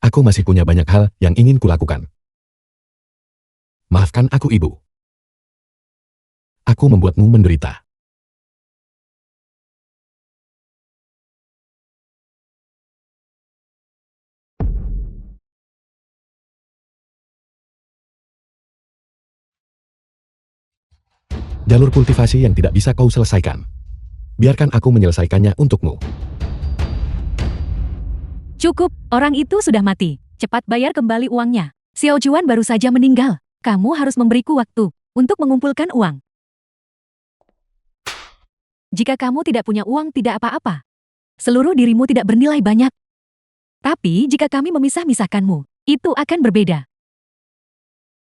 Aku masih punya banyak hal yang ingin kulakukan. Maafkan aku, Ibu. Aku membuatmu menderita. Jalur kultivasi yang tidak bisa kau selesaikan. Biarkan aku menyelesaikannya untukmu. Cukup, orang itu sudah mati. Cepat bayar kembali uangnya. Xiao Juan baru saja meninggal. Kamu harus memberiku waktu untuk mengumpulkan uang. Jika kamu tidak punya uang, tidak apa-apa. Seluruh dirimu tidak bernilai banyak. Tapi jika kami memisah-misahkanmu, itu akan berbeda.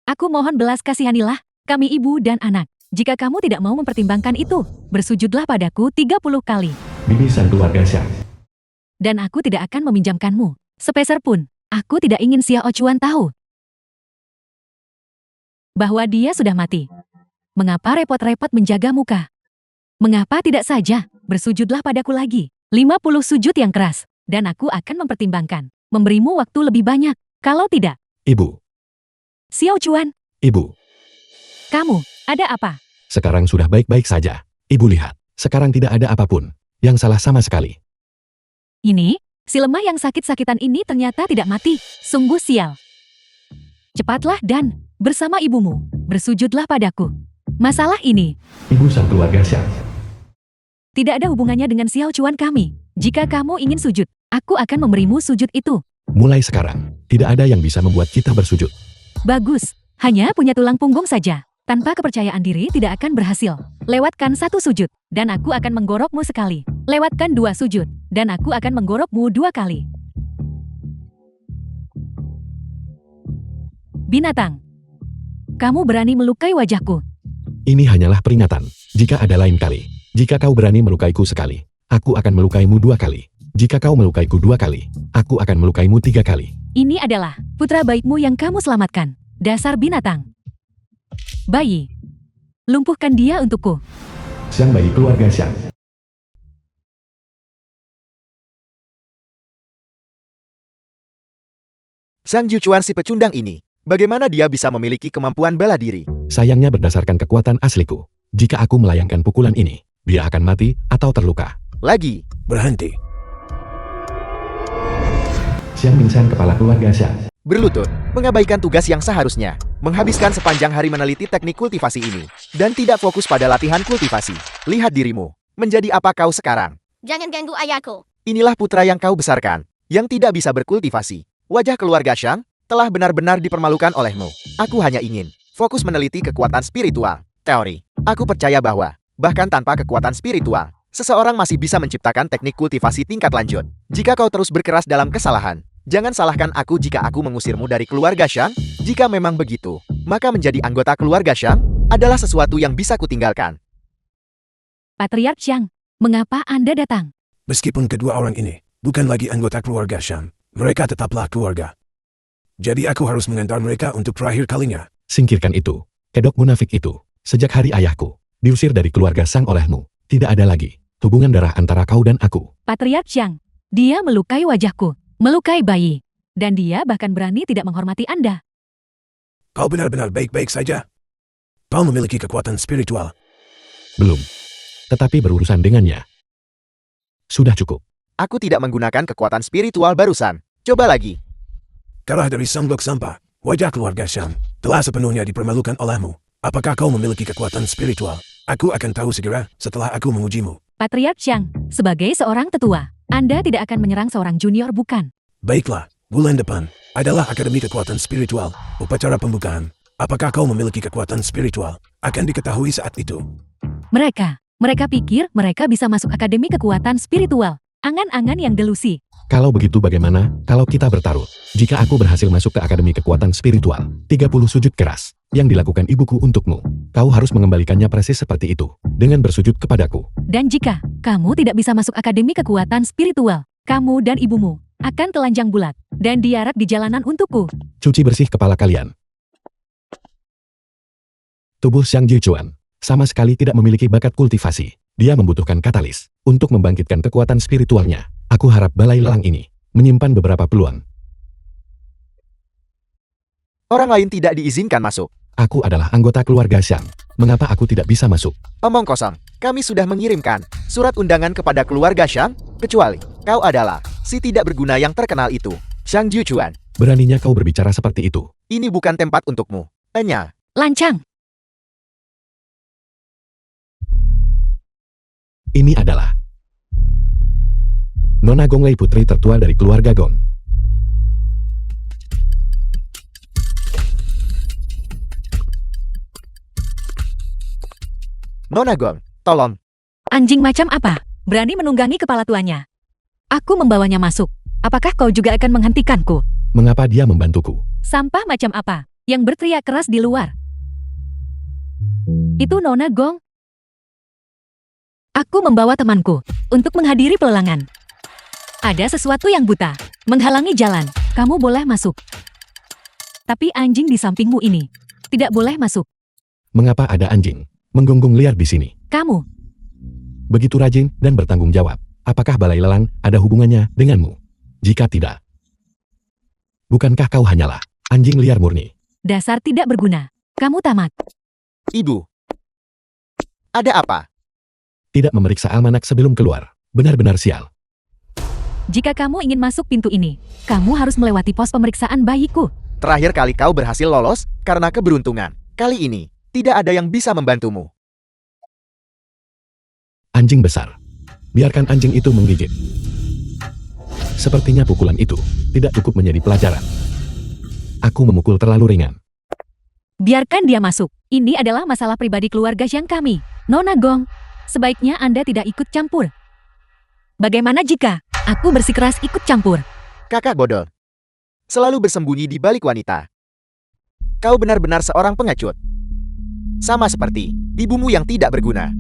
Aku mohon belas kasihanilah, kami ibu dan anak. Jika kamu tidak mau mempertimbangkan itu, bersujudlah padaku 30 kali. Bibi sang keluarga Xiang. Dan aku tidak akan meminjamkanmu. Sepeser pun, aku tidak ingin Xiao Chuan tahu bahwa dia sudah mati. Mengapa repot-repot menjaga muka? Mengapa tidak saja, bersujudlah padaku lagi. 50 sujud yang keras, dan aku akan mempertimbangkan. Memberimu waktu lebih banyak, kalau tidak. Ibu. Xiao Chuan, Ibu. kamu, ada apa? Sekarang sudah baik-baik saja. Ibu lihat, sekarang tidak ada apapun yang salah sama sekali. Ini, si lemah yang sakit-sakitan ini ternyata tidak mati. Sungguh sial. Cepatlah dan, bersama ibumu, bersujudlah padaku. Masalah ini Ibu sang keluarga Xiang. tidak ada hubungannya dengan Xiao Chuan kami. Jika kamu ingin sujud, aku akan memberimu sujud itu. Mulai sekarang, tidak ada yang bisa membuat kita bersujud. Bagus, hanya punya tulang punggung saja. Tanpa kepercayaan diri tidak akan berhasil. Lewatkan 1 sujud, dan aku akan menggorokmu sekali. Lewatkan 2 sujud, dan aku akan menggorokmu 2 kali. Binatang, kamu berani melukai wajahku. Ini hanyalah peringatan. Jika ada lain kali, jika kau berani melukaiku sekali, aku akan melukaimu 2 kali. Jika kau melukaiku 2 kali, aku akan melukaimu 3 kali. Ini adalah putra baikmu yang kamu selamatkan. Dasar binatang. Bayi, lumpuhkan dia untukku. Xiang bayi keluarga Xiang. Sang Juchuan si pecundang ini, bagaimana dia bisa memiliki kemampuan bela diri? Sayangnya berdasarkan kekuatan asliku. Jika aku melayangkan pukulan ini, dia akan mati atau terluka. Lagi, Berhenti. Xiang Mingsan kepala keluarga Xiang. berlutut, mengabaikan tugas yang seharusnya, menghabiskan sepanjang hari meneliti teknik kultivasi ini, dan tidak fokus pada latihan kultivasi. Lihat dirimu, menjadi apa kau sekarang? Jangan ganggu ayahku. Inilah putra yang kau besarkan, yang tidak bisa berkultivasi. Wajah keluarga Xiang telah benar-benar dipermalukan olehmu. Aku hanya ingin fokus meneliti kekuatan spiritual. Teori, aku percaya bahwa, bahkan tanpa kekuatan spiritual, seseorang masih bisa menciptakan teknik kultivasi tingkat lanjut. Jika kau terus berkeras dalam kesalahan, jangan salahkan aku jika aku mengusirmu dari keluarga Xiang. Jika memang begitu, maka menjadi anggota keluarga Xiang adalah sesuatu yang bisa kutinggalkan. Patriark Xiang, mengapa Anda datang? Meskipun kedua orang ini bukan lagi anggota keluarga Xiang, mereka tetaplah keluarga. Jadi aku harus mengantar mereka untuk terakhir kalinya. Singkirkan itu. Kedok munafik itu. Sejak hari ayahku diusir dari keluarga Sang olehmu, tidak ada lagi hubungan darah antara kau dan aku. Patriark Xiang, dia melukai wajahku, melukai bayi, dan dia bahkan berani tidak menghormati Anda. Kau benar-benar baik-baik saja. Kau memiliki kekuatan spiritual. Belum. Tetapi berurusan dengannya. Sudah cukup. Aku tidak menggunakan kekuatan spiritual barusan. Coba lagi. Karena dari Sangbok Sampah, wajah keluarga Xiang telah sepenuhnya dipermalukan olehmu. Apakah kau memiliki kekuatan spiritual? Aku akan tahu segera setelah aku mengujimu. Patriark Xiang, sebagai seorang tetua, Anda tidak akan menyerang seorang junior bukan? Baiklah, bulan depan adalah Akademi Kekuatan Spiritual, upacara pembukaan. Apakah kau memiliki kekuatan spiritual? Akan diketahui saat itu. Mereka pikir mereka bisa masuk Akademi Kekuatan Spiritual. Angan-angan yang delusi. Kalau begitu bagaimana kalau kita bertaruh? Jika aku berhasil masuk ke Akademi Kekuatan Spiritual, 30 sujud keras yang dilakukan ibuku untukmu, kau harus mengembalikannya persis seperti itu, dengan bersujud kepadaku. Dan jika kamu tidak bisa masuk Akademi Kekuatan Spiritual, kamu dan ibumu akan telanjang bulat dan diarak di jalanan untukku. Cuci bersih kepala kalian. Tubuh Xiang Jichuan sama sekali tidak memiliki bakat kultivasi. Dia membutuhkan katalis untuk membangkitkan kekuatan spiritualnya. Aku harap balai lelang ini menyimpan beberapa peluang. Orang lain tidak diizinkan masuk. Aku adalah anggota keluarga Xiang. Mengapa aku tidak bisa masuk? Omong kosong. Kami sudah mengirimkan surat undangan kepada keluarga Shang, kecuali kau adalah si tidak berguna yang terkenal itu, Shang Jiuquan. Beraninya kau berbicara seperti itu. Ini bukan tempat untukmu. Enya. Lancang. Ini adalah Nona Gonglei, putri tertua dari keluarga Gong. Nona Gong, tolong. Anjing macam apa? Berani menunggangi kepala tuannya. Aku membawanya masuk. Apakah kau juga akan menghentikanku? Mengapa dia membantuku? Sampah macam apa yang berteriak keras di luar? Itu Nona Gong. Aku membawa temanku untuk menghadiri pelelangan. Ada sesuatu yang buta, menghalangi jalan. Kamu boleh masuk. Tapi anjing di sampingmu ini tidak boleh masuk. Mengapa ada anjing menggonggong liar di sini? Kamu, Begitu rajin dan bertanggung jawab. Apakah balai lelang ada hubungannya denganmu? Jika tidak, bukankah kau hanyalah anjing liar murni? dasar tidak berguna. Kamu tamat. Ibu. Ada apa? Tidak memeriksa almanak sebelum keluar. Benar-benar sial. Jika kamu ingin masuk pintu ini, kamu harus melewati pos pemeriksaan bayiku. Terakhir kali kau berhasil lolos karena keberuntungan. Kali ini, tidak ada yang bisa membantumu. Anjing besar. Biarkan anjing itu menggigit. Sepertinya pukulan itu tidak cukup menjadi pelajaran. Aku memukul terlalu ringan. Biarkan dia masuk. Ini adalah masalah pribadi keluarga Xiang kami. Nona Gong, sebaiknya Anda tidak ikut campur. Bagaimana jika aku bersikeras ikut campur? Kakak bodoh. Selalu bersembunyi di balik wanita. Kau benar-benar seorang pengecut. Sama seperti ibumu yang tidak berguna.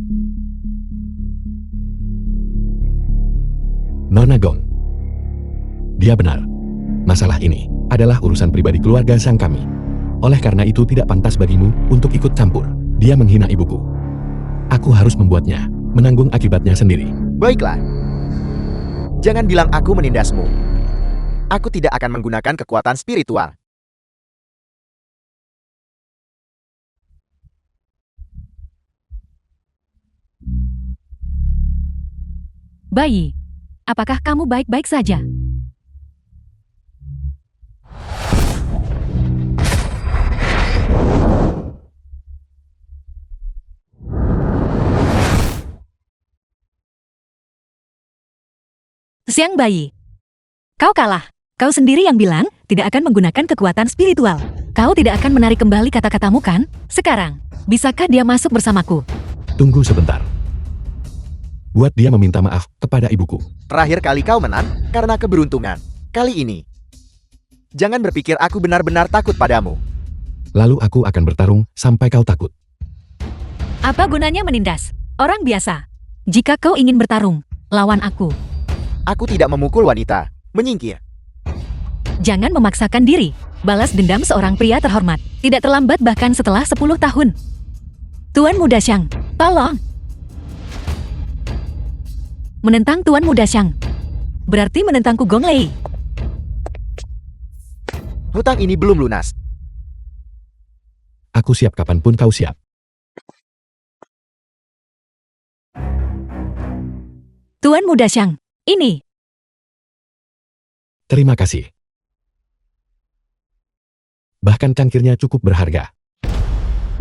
Nona Gong. Dia benar. Masalah ini adalah urusan pribadi keluarga sang kami. Oleh karena itu tidak pantas bagimu untuk ikut campur. Dia menghina ibuku. Aku harus membuatnya menanggung akibatnya sendiri. Baiklah. Jangan bilang aku menindasmu. Aku tidak akan menggunakan kekuatan spiritual. Bayi, apakah kamu baik-baik saja? Siang bayi. Kau kalah. Kau sendiri yang bilang tidak akan menggunakan kekuatan spiritual. Kau tidak akan menarik kembali kata-katamu kan? Sekarang, bisakah dia masuk bersamaku? Tunggu sebentar. Buat dia meminta maaf kepada ibuku. Terakhir kali kau menang karena keberuntungan. Kali ini, jangan berpikir aku benar-benar takut padamu. Lalu aku akan bertarung sampai kau takut. Apa gunanya menindas? Orang biasa. Jika kau ingin bertarung, lawan aku. Aku tidak memukul wanita. Menyingkir. Jangan memaksakan diri. Balas dendam seorang pria terhormat. Tidak terlambat bahkan setelah 10 tahun. Tuan Muda Xiang, tolong. Menentang Tuan Muda Xiang. Berarti menentangku Gong Lei. Hutang ini belum lunas. Aku siap kapanpun kau siap. Tuan Muda Xiang, ini. Terima kasih. Bahkan cangkirnya cukup berharga.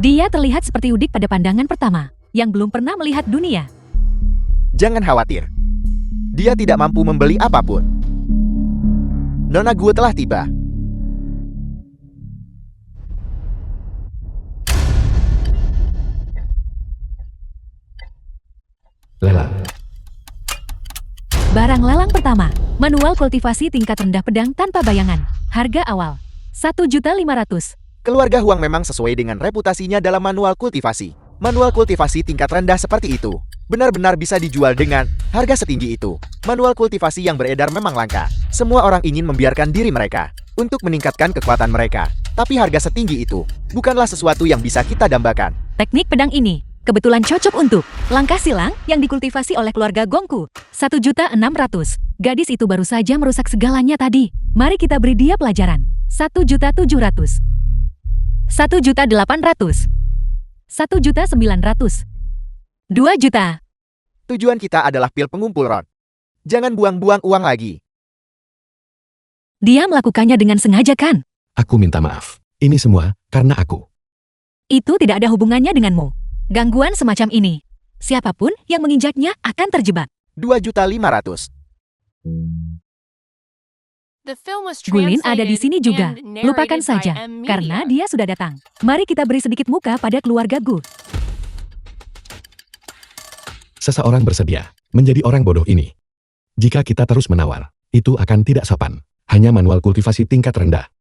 Dia terlihat seperti udik pada pandangan pertama, yang belum pernah melihat dunia. Jangan khawatir. Dia tidak mampu membeli apapun. Nona Gue telah tiba. Lelang. Barang lelang pertama, manual kultivasi tingkat rendah pedang tanpa bayangan. Harga awal, 1.500.000. Keluarga Huang memang sesuai dengan reputasinya dalam manual kultivasi. Manual kultivasi tingkat rendah seperti itu benar-benar bisa dijual dengan harga setinggi itu. Manual kultivasi yang beredar memang langka. Semua orang ingin membiarkan diri mereka untuk meningkatkan kekuatan mereka. Tapi harga setinggi itu bukanlah sesuatu yang bisa kita dambakan. Teknik pedang ini kebetulan cocok untuk langkah silang yang dikultivasi oleh keluarga Gongku. 1.600.000. Gadis itu baru saja merusak segalanya tadi. Mari kita beri dia pelajaran. 1.700.000. 1.800.000. 1.900.000. 2 juta. Tujuan kita adalah pil pengumpul rot. Jangan buang-buang uang lagi. Dia melakukannya dengan sengaja kan? Aku minta maaf. Ini semua karena aku. Itu tidak ada hubungannya denganmu. Gangguan semacam ini, siapapun yang menginjaknya akan terjebak. 2.500.000. Gulin ada di sini juga. Lupakan saja, karena dia sudah datang. Mari kita beri sedikit muka pada keluarga Gu. Seseorang bersedia menjadi orang bodoh ini. Jika kita terus menawar, itu akan tidak sopan. Hanya manual kultivasi tingkat rendah.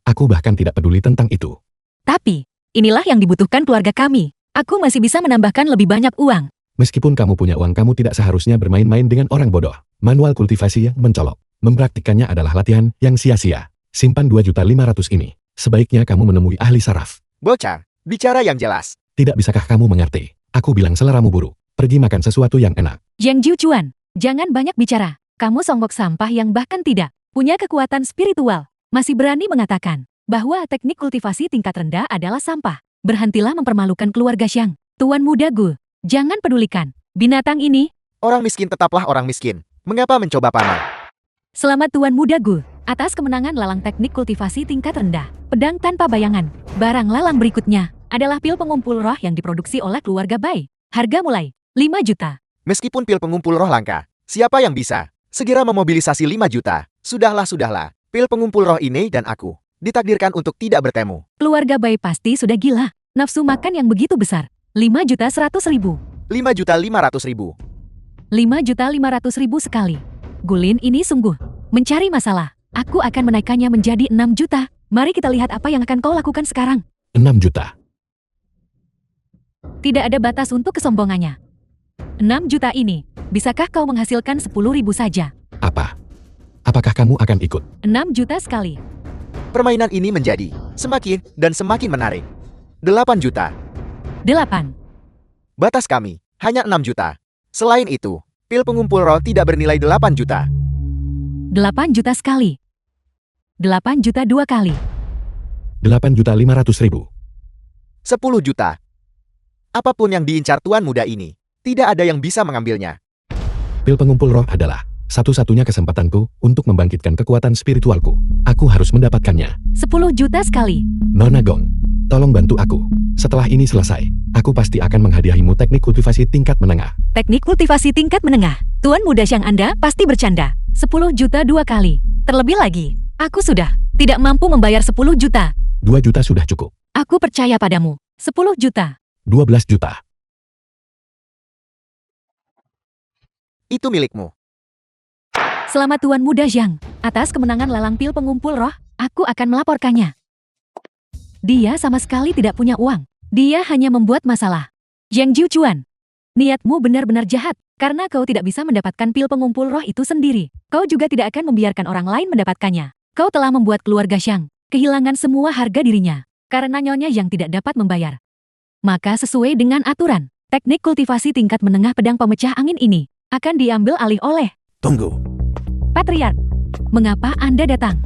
Aku bahkan tidak peduli tentang itu. Tapi, inilah yang dibutuhkan keluarga kami. Aku masih bisa menambahkan lebih banyak uang. Meskipun kamu punya uang, kamu tidak seharusnya bermain-main dengan orang bodoh. Manual kultivasi yang mencolok. Mempraktikkannya adalah latihan yang sia-sia. Simpan 2.500.000 ini. Sebaiknya kamu menemui ahli saraf. Bocah, bicara yang jelas. Tidak bisakah kamu mengerti? Aku bilang seleramu buruk. Pergi makan sesuatu yang enak. Jiang Jiuchuan, jangan banyak bicara. Kamu songgok sampah yang bahkan tidak punya kekuatan spiritual. Masih berani mengatakan bahwa teknik kultivasi tingkat rendah adalah sampah. Berhentilah mempermalukan keluarga Xiang. Tuan muda Gu, jangan pedulikan binatang ini. Orang miskin tetaplah orang miskin. Mengapa mencoba pamer? Selamat Tuan muda Gu, atas kemenangan lalang teknik kultivasi tingkat rendah. Pedang tanpa bayangan. Barang lalang berikutnya adalah pil pengumpul roh yang diproduksi oleh keluarga Bai. Harga mulai 5 juta. Meskipun pil pengumpul roh langka, siapa yang bisa segera memobilisasi 5 juta? Sudahlah. Pil pengumpul roh ini dan aku ditakdirkan untuk tidak bertemu. Keluarga Bai pasti sudah gila. Nafsu makan yang begitu besar. 5.100.000. 5.500.000. 5.500.000 sekali. Gulin ini sungguh mencari masalah. Aku akan menaikkannya menjadi 6 juta. Mari kita lihat apa yang akan kau lakukan sekarang. 6 juta. Tidak ada batas untuk kesombongannya. 6 juta ini, bisakah kau menghasilkan 10.000 saja? Apa? Apakah kamu akan ikut? 6 juta sekali. Permainan ini menjadi semakin dan semakin menarik. 8 juta. 8. Batas kami hanya 6 juta. Selain itu, pil pengumpul roh tidak bernilai 8 juta. 8 juta sekali. 8 juta 2 kali. 8.500.000. 10 juta. Apapun yang diincar tuan muda ini, tidak ada yang bisa mengambilnya. Pil pengumpul roh adalah satu-satunya kesempatanku untuk membangkitkan kekuatan spiritualku. Aku harus mendapatkannya. 10 juta sekali. Nona Gong, tolong bantu aku. Setelah ini selesai, aku pasti akan menghadiahimu teknik kultivasi tingkat menengah. Teknik kultivasi tingkat menengah. Tuan muda Xiang Anda pasti bercanda. 10 juta 2 kali. Terlebih lagi, aku sudah tidak mampu membayar 10 juta. 2 juta sudah cukup. Aku percaya padamu. 10 juta. 12 juta. Itu milikmu. Selamat Tuan muda Zhang. Atas kemenangan lalang pil pengumpul roh, aku akan melaporkannya. Dia sama sekali tidak punya uang. Dia hanya membuat masalah. Jiang Jiuchuan, niatmu benar-benar jahat, karena kau tidak bisa mendapatkan pil pengumpul roh itu sendiri. Kau juga tidak akan membiarkan orang lain mendapatkannya. Kau telah membuat keluarga Xiang kehilangan semua harga dirinya, karena nyonya yang tidak dapat membayar. Maka sesuai dengan aturan, teknik kultivasi tingkat menengah pedang pemecah angin ini akan diambil alih oleh Tunggu. Patriark. Mengapa Anda datang?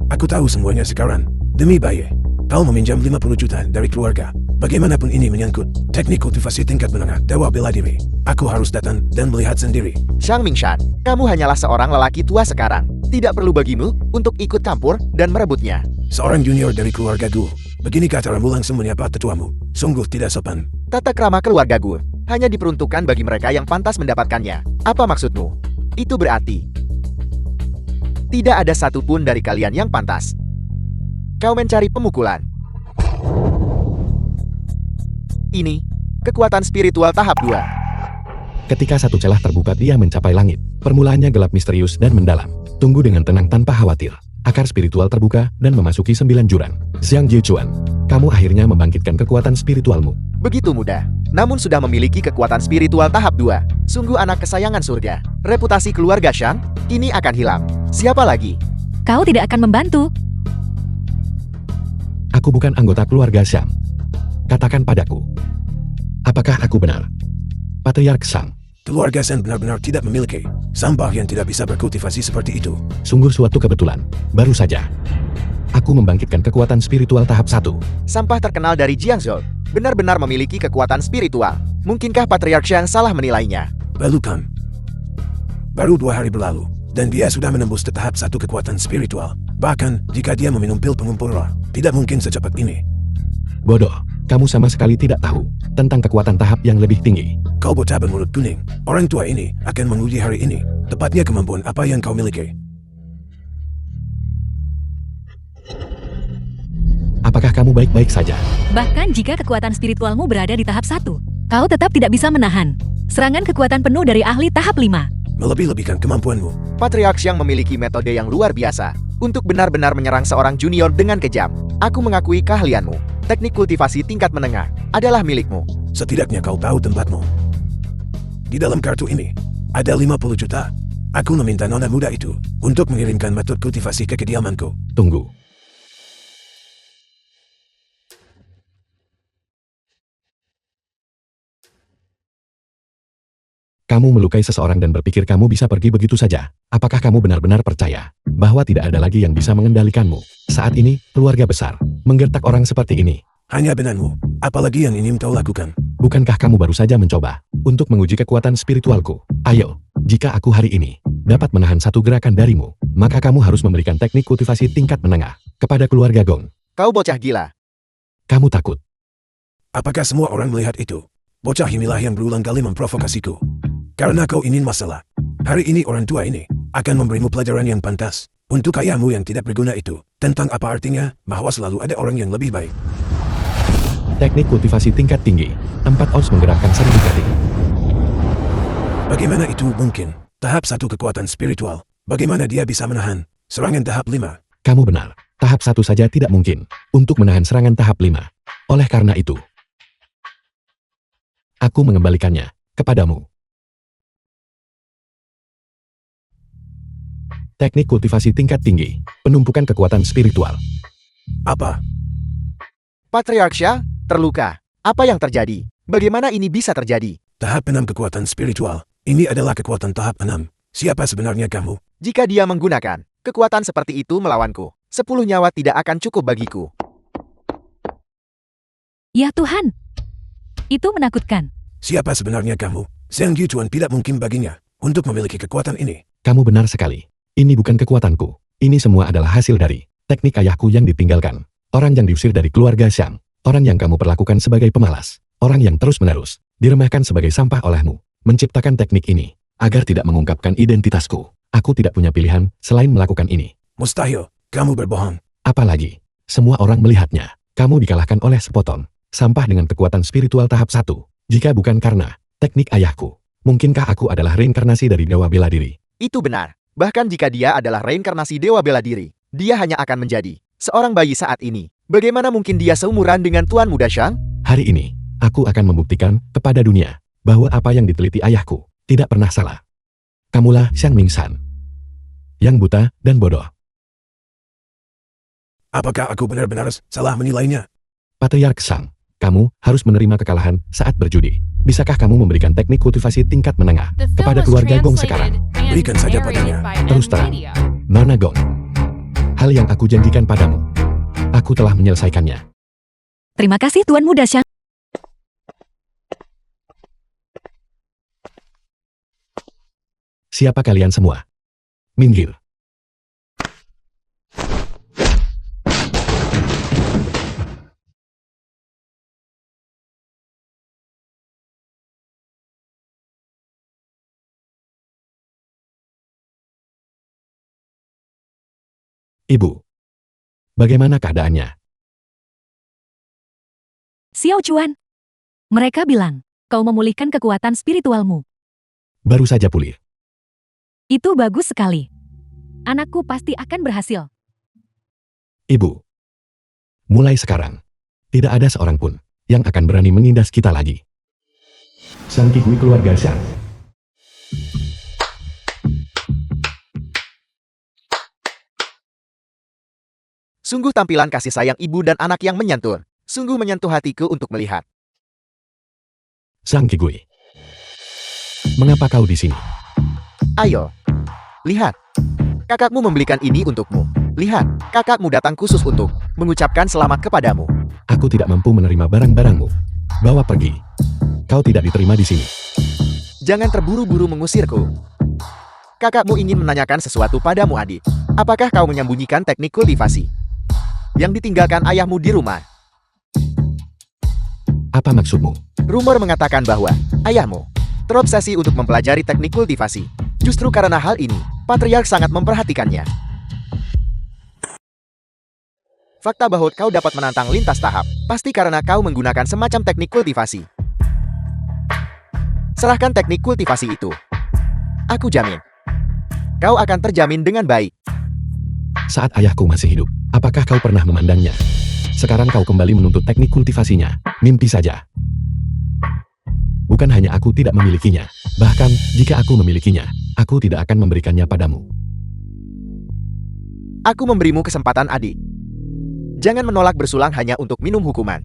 Aku tahu semuanya sekarang. Demi Baye, kau meminjam 50 juta dari keluarga. Bagaimanapun ini menyangkut teknik kultivasi tingkat menengah dewa bela diri. Aku harus datang dan melihat sendiri. Shang Mingshan, kamu hanyalah seorang lelaki tua sekarang. Tidak perlu bagimu untuk ikut campur dan merebutnya. Seorang junior dari keluarga Gu. Beginikah caramu langsung menyapa tetuamu? Sungguh tidak sopan. Tata krama keluarga Gu hanya diperuntukkan bagi mereka yang pantas mendapatkannya. Apa maksudmu? Itu berarti tidak ada satupun dari kalian yang pantas. Kau mencari pemukulan. Ini kekuatan spiritual tahap 2. Ketika satu celah terbuka, dia mencapai langit. Permulaannya gelap, misterius, dan mendalam. Tunggu dengan tenang tanpa khawatir. Akar spiritual terbuka dan memasuki 9 jurang. Xiang Jiuchuan, kamu akhirnya membangkitkan kekuatan spiritualmu. Begitu mudah, namun sudah memiliki kekuatan spiritual tahap 2. Sungguh anak kesayangan surga. Reputasi keluarga Shang ini akan hilang. Siapa lagi? Kau tidak akan membantu. Aku bukan anggota keluarga Shang. Katakan padaku, apakah aku benar? Patriark Shang. Keluarga Sen benar-benar tidak memiliki sampah yang tidak bisa berkultivasi seperti itu. Sungguh suatu kebetulan. Baru saja. Aku membangkitkan kekuatan spiritual tahap 1. Sampah terkenal dari Jiangzhou benar-benar memiliki kekuatan spiritual. Mungkinkah Patriark Xiang salah menilainya? Bukan. Baru 2 hari berlalu, dan dia sudah menembus ke tahap 1 kekuatan spiritual. Bahkan, jika dia meminum pil pengumpul roh, tidak mungkin secepat ini. Bodoh, kamu sama sekali tidak tahu tentang kekuatan tahap yang lebih tinggi. Kau bocah bermulut kuning. Orang tua ini akan menguji hari ini. Tepatnya kemampuan apa yang kau miliki. Apakah kamu baik-baik saja? Bahkan jika kekuatan spiritualmu berada di tahap 1, kau tetap tidak bisa menahan serangan kekuatan penuh dari ahli tahap 5. Melebih-lebihkan kemampuanmu. Patriark Xiang memiliki metode yang luar biasa untuk benar-benar menyerang seorang junior dengan kejam. Aku mengakui keahlianmu. Teknik kultivasi tingkat menengah adalah milikmu. Setidaknya kau tahu tempatmu. Di dalam kartu ini, ada 50 juta. Aku meminta nona muda itu untuk mengirimkan metode kultivasi ke kediamanku. Tunggu. Kamu melukai seseorang dan berpikir kamu bisa pergi begitu saja. Apakah kamu benar-benar percaya bahwa tidak ada lagi yang bisa mengendalikanmu? Saat ini, keluarga besar menggertak orang seperti ini. Hanya benarmu. Apalagi yang ingin kau lakukan? Bukankah kamu baru saja mencoba untuk menguji kekuatan spiritualku? Ayo, jika aku hari ini dapat menahan satu gerakan darimu, maka kamu harus memberikan teknik kultivasi tingkat menengah kepada keluarga Gong. Kau bocah gila. Kamu takut? Apakah semua orang melihat itu? Bocah inilah yang berulang kali memprovokasiku. Karena kau ingin masalah. Hari ini orang tua ini akan memberimu pelajaran yang pantas. Untuk ayahmu yang tidak berguna itu. Tentang apa artinya bahwa selalu ada orang yang lebih baik. Teknik kultivasi tingkat tinggi. 4 ons menggerakkan sertifikat. Bagaimana itu mungkin? Tahap 1 kekuatan spiritual. Bagaimana dia bisa menahan serangan tahap 5? Kamu benar. Tahap 1 saja tidak mungkin untuk menahan serangan tahap 5. Oleh karena itu, aku mengembalikannya kepadamu. Teknik kultivasi tingkat tinggi. Penumpukan kekuatan spiritual. Apa? Patriark Xiang terluka. Apa yang terjadi? Bagaimana ini bisa terjadi? Tahap 6 kekuatan spiritual. Ini adalah kekuatan tahap 6. Siapa sebenarnya kamu? Jika dia menggunakan kekuatan seperti itu melawanku, 10 nyawa tidak akan cukup bagiku. Ya Tuhan, itu menakutkan. Siapa sebenarnya kamu? Zhang Yuchuan tidak mungkin baginya untuk memiliki kekuatan ini. Kamu benar sekali. Ini bukan kekuatanku. Ini semua adalah hasil dari teknik ayahku yang ditinggalkan. Orang yang diusir dari keluarga Xiang. Orang yang kamu perlakukan sebagai pemalas. Orang yang terus-menerus diremehkan sebagai sampah olehmu. Menciptakan teknik ini agar tidak mengungkapkan identitasku. Aku tidak punya pilihan selain melakukan ini. Mustahil. Kamu berbohong. Apalagi, semua orang melihatnya. Kamu dikalahkan oleh sepotong sampah dengan kekuatan spiritual tahap 1. Jika bukan karena teknik ayahku, mungkinkah aku adalah reinkarnasi dari Dewa Bela Diri? Itu benar. Bahkan jika dia adalah reinkarnasi Dewa Bela Diri, dia hanya akan menjadi seorang bayi saat ini. Bagaimana mungkin dia seumuran dengan Tuan Muda Xiang? Hari ini, aku akan membuktikan kepada dunia bahwa apa yang diteliti ayahku tidak pernah salah. Kamulah Xiang Mingsan yang buta dan bodoh. Apakah aku benar-benar salah menilainya? Patriark Xiang, kamu harus menerima kekalahan saat berjudi. Bisakah kamu memberikan teknik kultivasi tingkat menengah kepada keluarga Gong sekarang? Berikan saja padanya. Terus terang, Nona Gong. Hal yang aku janjikan padamu, aku telah menyelesaikannya. Terima kasih Tuan Muda Xiang. Siapa kalian semua? Minggir. Ibu, bagaimana keadaannya? Xiao Chuan. Mereka bilang, kau memulihkan kekuatan spiritualmu. Baru saja pulih. Itu bagus sekali. Anakku pasti akan berhasil. Ibu, mulai sekarang, tidak ada seorang pun yang akan berani menindas kita lagi. Sang Kikui keluarga Xiang. Sungguh tampilan kasih sayang ibu dan anak yang menyentuh. Sungguh menyentuh hatiku untuk melihat. Sang Kikui. Mengapa kau di sini? Ayo, lihat. Kakakmu membelikan ini untukmu. Lihat, kakakmu datang khusus untuk mengucapkan selamat kepadamu. Aku tidak mampu menerima barang-barangmu. Bawa pergi. Kau tidak diterima di sini. Jangan terburu-buru mengusirku. Kakakmu ingin menanyakan sesuatu padamu, adik. Apakah kau menyembunyikan teknik kultivasi yang ditinggalkan ayahmu di rumah? Apa maksudmu? Rumor mengatakan bahwa ayahmu terobsesi untuk mempelajari teknik kultivasi. Justru karena hal ini, Patriark sangat memperhatikannya. Fakta bahwa kau dapat menantang lintas tahap, pasti karena kau menggunakan semacam teknik kultivasi. Serahkan teknik kultivasi itu. Aku jamin, kau akan terjamin dengan baik. Saat ayahku masih hidup, apakah kau pernah memandangnya? Sekarang kau kembali menuntut teknik kultivasinya. Mimpi saja. Bukan hanya aku tidak memilikinya, bahkan jika aku memilikinya, aku tidak akan memberikannya padamu. Aku memberimu kesempatan, adik. Jangan menolak bersulang hanya untuk minum hukuman.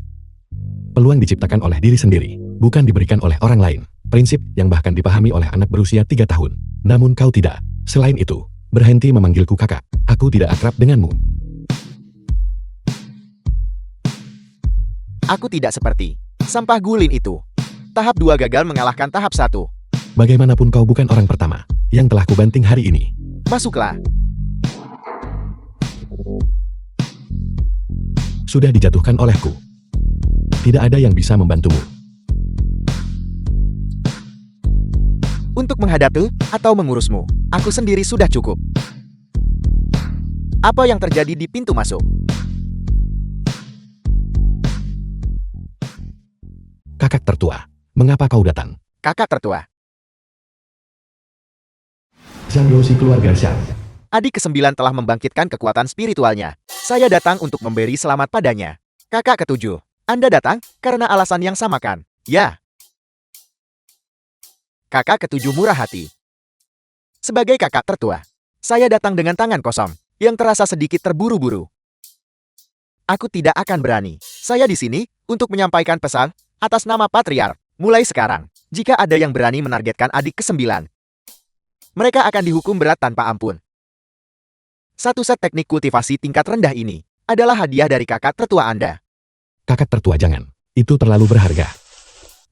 Peluang diciptakan oleh diri sendiri, bukan diberikan oleh orang lain. Prinsip yang bahkan dipahami oleh anak berusia 3 tahun. Namun kau tidak. Selain itu, berhenti memanggilku kakak. Aku tidak akrab denganmu. Aku tidak seperti sampah gulin itu. Tahap 2 gagal mengalahkan tahap 1. Bagaimanapun kau bukan orang pertama yang telah kubanting hari ini. Masuklah. Sudah dijatuhkan olehku. Tidak ada yang bisa membantumu. Untuk menghadapi atau mengurusmu, aku sendiri sudah cukup. Apa yang terjadi di pintu masuk? Kakak tertua, mengapa kau datang? Kakak tertua. Zhang si keluarga Xiang. Adik ke-9 telah membangkitkan kekuatan spiritualnya. Saya datang untuk memberi selamat padanya. Kakak ke-7, Anda datang karena alasan yang sama kan? Ya. Kakak ke-7 murah hati. Sebagai kakak tertua, saya datang dengan tangan kosong, yang terasa sedikit terburu-buru. Aku tidak akan berani. Saya di sini untuk menyampaikan pesan atas nama Patriark. Mulai sekarang, jika ada yang berani menargetkan adik ke-9, mereka akan dihukum berat tanpa ampun. Satu set teknik kultivasi tingkat rendah ini adalah hadiah dari kakak tertua Anda. Kakak tertua jangan. Itu terlalu berharga.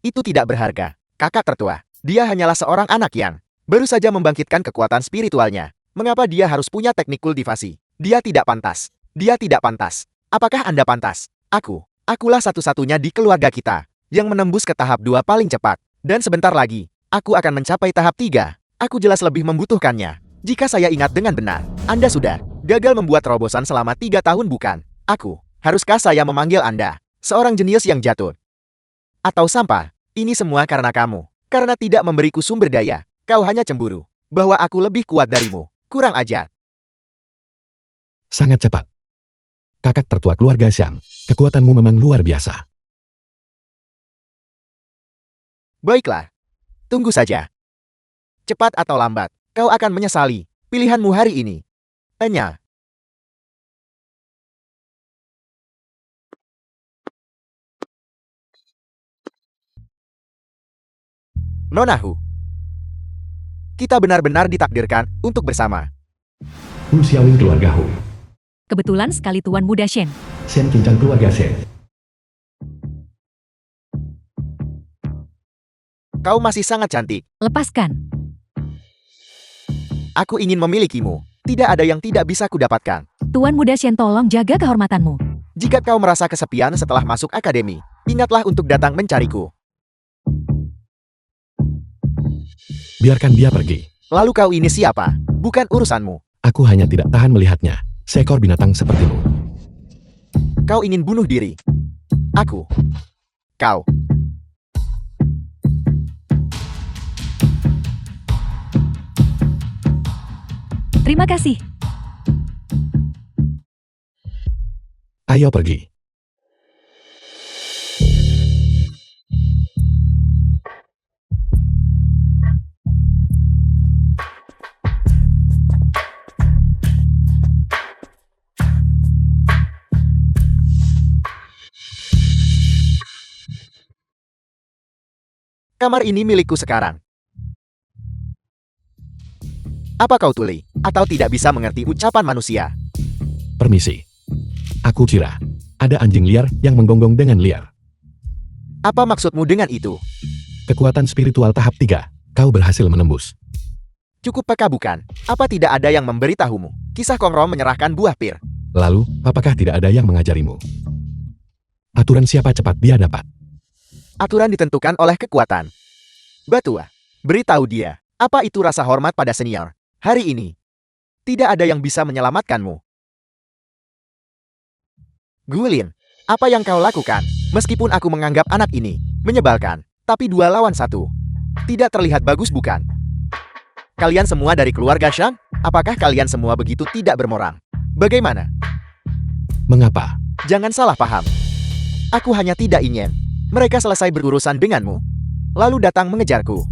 Itu tidak berharga. Kakak tertua, dia hanyalah seorang anak yang baru saja membangkitkan kekuatan spiritualnya. Mengapa dia harus punya teknik kultivasi? Dia tidak pantas. Dia tidak pantas. Apakah Anda pantas? Akulah satu-satunya di keluarga kita yang menembus ke tahap 2 paling cepat. Dan sebentar lagi, aku akan mencapai tahap 3. Aku jelas lebih membutuhkannya. Jika saya ingat dengan benar, Anda sudah gagal membuat terobosan selama 3 tahun bukan? Haruskah saya memanggil Anda seorang jenius yang jatuh? Atau sampah? Ini semua karena kamu. Karena tidak memberiku sumber daya. Kau hanya cemburu bahwa aku lebih kuat darimu. Kurang ajar. Sangat cepat. Kakak tertua keluarga Xiang, kekuatanmu memang luar biasa. Baiklah. Tunggu saja. Cepat atau lambat, kau akan menyesali pilihanmu hari ini. Hanya. Nonahu. Kita benar-benar ditakdirkan untuk bersama. Hu Xiaowing keluarga Hu. Kebetulan sekali Tuan Muda Shen. Shen Qincang keluarga Shen. Kau masih sangat cantik. Lepaskan. Aku ingin memilikimu. Tidak ada yang tidak bisa kudapatkan. Tuan Muda Shen, tolong jaga kehormatanmu. Jika kau merasa kesepian setelah masuk akademi, ingatlah untuk datang mencariku. Biarkan dia pergi. Lalu kau ini siapa? Bukan urusanmu. Aku hanya tidak tahan melihatnya. Seekor binatang sepertimu. Kau ingin bunuh diri. Kau. Terima kasih. Ayo pergi. Kamar ini milikku sekarang. Apa kau tuli? Atau tidak bisa mengerti ucapan manusia? Permisi. Aku Cira. Ada anjing liar yang menggonggong dengan liar. Apa maksudmu dengan itu? Kekuatan spiritual tahap 3. Kau berhasil menembus. Cukup peka bukan? Apa tidak ada yang memberitahumu? Kisah Kongrom menyerahkan buah pir. Lalu, apakah tidak ada yang mengajarimu? Aturan siapa cepat dia dapat. Aturan ditentukan oleh kekuatan. Batua, beritahu dia, apa itu rasa hormat pada senior? Hari ini, tidak ada yang bisa menyelamatkanmu. Guilin, apa yang kau lakukan? Meskipun aku menganggap anak ini menyebalkan, tapi 2 lawan 1. Tidak terlihat bagus bukan? Kalian semua dari keluarga Shang? Apakah kalian semua begitu tidak bermoral? Bagaimana? Mengapa? Jangan salah paham. Aku hanya tidak ingin mereka selesai berurusan denganmu, lalu datang mengejarku.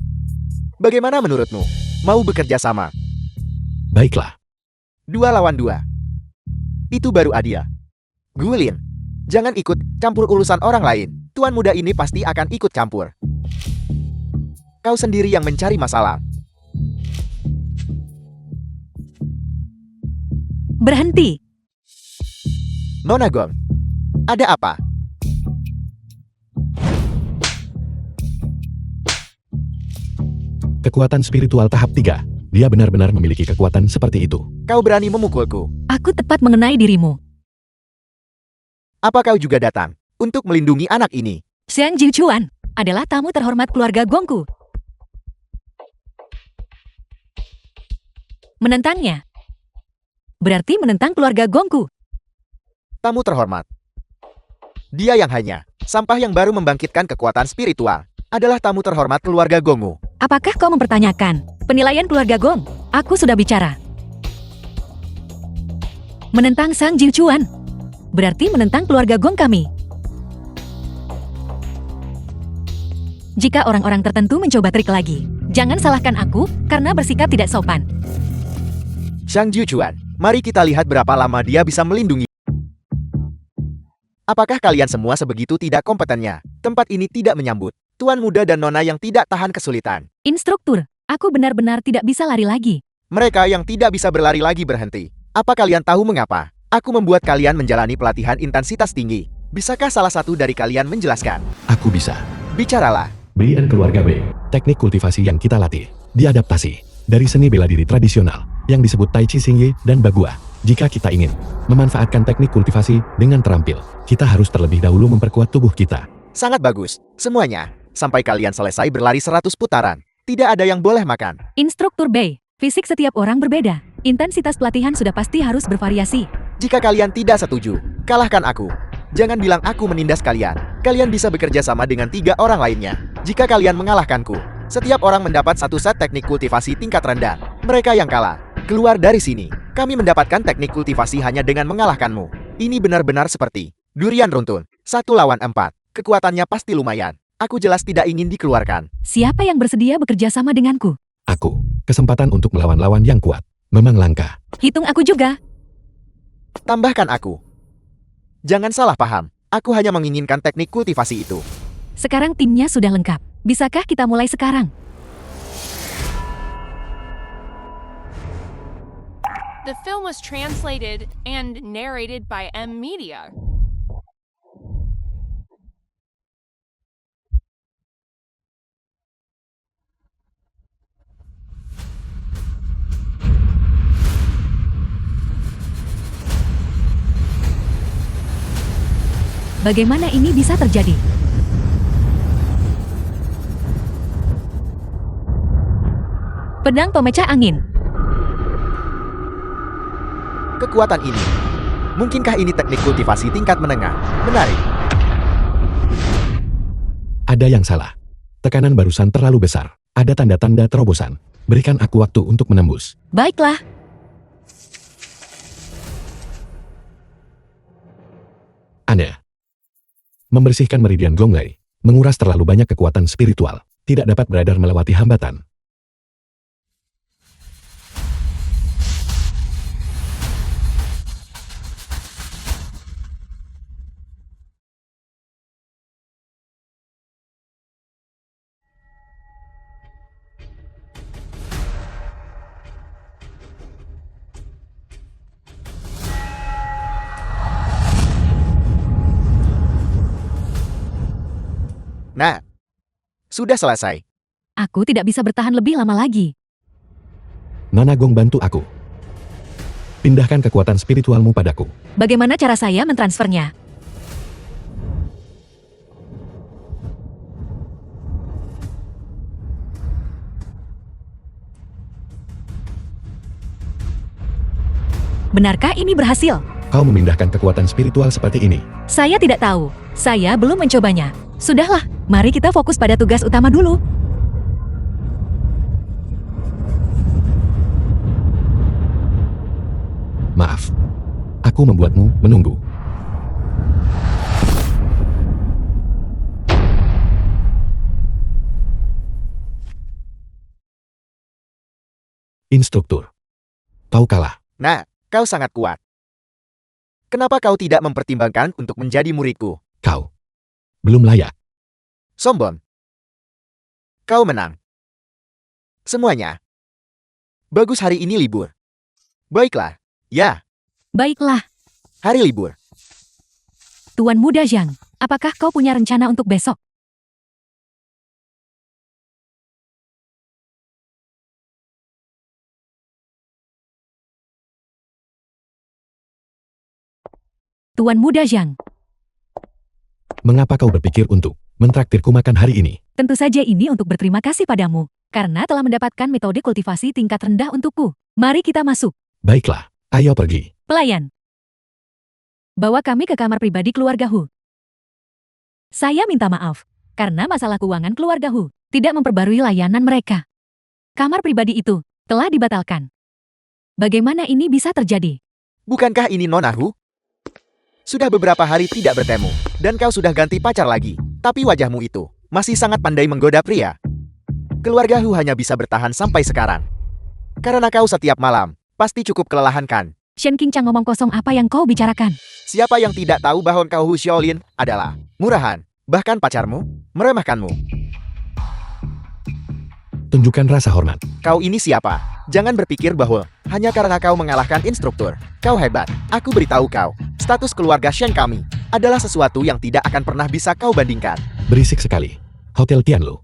Bagaimana menurutmu? Mau bekerja sama? Baiklah. 2 lawan 2. Itu baru adil. Guilin, jangan ikut campur urusan orang lain. Tuan muda ini pasti akan ikut campur. Kau sendiri yang mencari masalah. Berhenti. Nona Gong, ada apa? Kekuatan spiritual tahap 3. Dia benar-benar memiliki kekuatan seperti itu. Kau berani memukulku. Aku tepat mengenai dirimu. Apa kau juga datang untuk melindungi anak ini? Xiang Jiuchuan adalah tamu terhormat keluarga Gongku. Menentangnya berarti menentang keluarga Gongku. Tamu terhormat. Dia yang hanya sampah yang baru membangkitkan kekuatan spiritual adalah tamu terhormat keluarga Gongu. Apakah kau mempertanyakan penilaian keluarga Gong? Aku sudah bicara. Menentang Sang Jiuchuan berarti menentang keluarga Gong kami. Jika orang-orang tertentu mencoba trik lagi, jangan salahkan aku karena bersikap tidak sopan. Shang Jiuchuan, mari kita lihat berapa lama dia bisa melindungi. Apakah kalian semua sebegitu tidak kompetennya? Tempat ini tidak menyambut tuan muda dan nona yang tidak tahan kesulitan. Instruktur, aku benar-benar tidak bisa lari lagi. Mereka yang tidak bisa berlari lagi berhenti. Apa kalian tahu mengapa? Aku membuat kalian menjalani pelatihan intensitas tinggi. Bisakah salah satu dari kalian menjelaskan? Aku bisa. Bicaralah. Brian keluarga B. Teknik kultivasi yang kita latih diadaptasi dari seni bela diri tradisional yang disebut Tai Chi Xingye dan Bagua. Jika kita ingin memanfaatkan teknik kultivasi dengan terampil, kita harus terlebih dahulu memperkuat tubuh kita. Sangat bagus. Semuanya. Sampai kalian selesai berlari 100 putaran. Tidak ada yang boleh makan. Instruktur Bei, fisik setiap orang berbeda. Intensitas pelatihan sudah pasti harus bervariasi. Jika kalian tidak setuju, kalahkan aku. Jangan bilang aku menindas kalian. Kalian bisa bekerja sama dengan 3 orang lainnya. Jika kalian mengalahkanku, setiap orang mendapat 1 set teknik kultivasi tingkat rendah. Mereka yang kalah, keluar dari sini. Kami mendapatkan teknik kultivasi hanya dengan mengalahkanmu. Ini benar-benar seperti durian runtun. 1 lawan 4. Kekuatannya pasti lumayan. Aku jelas tidak ingin dikeluarkan. Siapa yang bersedia bekerja sama denganku? Aku. Kesempatan untuk melawan lawan yang kuat memang langka. Hitung aku juga. Tambahkan aku. Jangan salah paham. Aku hanya menginginkan teknik kultivasi itu. Sekarang timnya sudah lengkap. Bisakah kita mulai sekarang? The film was translated and narrated by M Media. Bagaimana ini bisa terjadi? Pedang pemecah angin. Kekuatan ini. Mungkinkah ini teknik kultivasi tingkat menengah? Menarik. Ada yang salah. Tekanan barusan terlalu besar. Ada tanda-tanda terobosan. Berikan aku waktu untuk menembus. Baiklah. Aneh. Membersihkan meridian Gonglei, menguras terlalu banyak kekuatan spiritual, tidak dapat beredar melewati hambatan. Nah, sudah selesai. Aku tidak bisa bertahan lebih lama lagi. Nanagong, bantu aku. Pindahkan kekuatan spiritualmu padaku. Bagaimana cara saya mentransfernya? Benarkah ini berhasil? Kau memindahkan kekuatan spiritual seperti ini. Saya tidak tahu. Saya belum mencobanya. Sudahlah, mari kita fokus pada tugas utama dulu. Maaf. Aku membuatmu menunggu. Instruktur. Kau kalah. Nah, kau sangat kuat. Kenapa kau tidak mempertimbangkan untuk menjadi muridku? Kau belum layak. Sombong. Kau menang. Semuanya. Bagus, hari ini libur. Baiklah. Ya, Baiklah, hari libur. Tuan Muda Zhang, apakah kau punya rencana untuk besok? Tuan Muda Zhang, Mengapa kau berpikir untuk mentraktirku makan hari ini? tentu saja ini untuk berterima kasih padamu, karena telah mendapatkan metode kultivasi tingkat rendah untukku. Mari kita masuk. Baiklah, ayo pergi. Pelayan, bawa kami ke kamar pribadi keluarga Hu. Saya minta maaf, karena masalah keuangan keluarga Hu tidak memperbarui layanan mereka. Kamar pribadi itu telah dibatalkan. Bagaimana ini bisa terjadi? Bukankah ini Nona Hu? Sudah beberapa hari tidak bertemu, dan kau sudah ganti pacar lagi. Tapi wajahmu itu masih sangat pandai menggoda pria. Keluarga Hu hanya bisa bertahan sampai sekarang. Karena kau setiap malam pasti cukup kelelahan kan? Shen Qingchang ngomong kosong, apa yang kau bicarakan? Siapa yang tidak tahu bahwa kau Hu Xiaolin adalah murahan, bahkan pacarmu meremehkanmu. Tunjukkan rasa hormat. Kau ini siapa? Jangan berpikir bahwa hanya karena kau mengalahkan instruktur, kau hebat. Aku beritahu kau, status keluarga Shen kami adalah sesuatu yang tidak akan pernah bisa kau bandingkan. Berisik sekali. Hotel Tianlu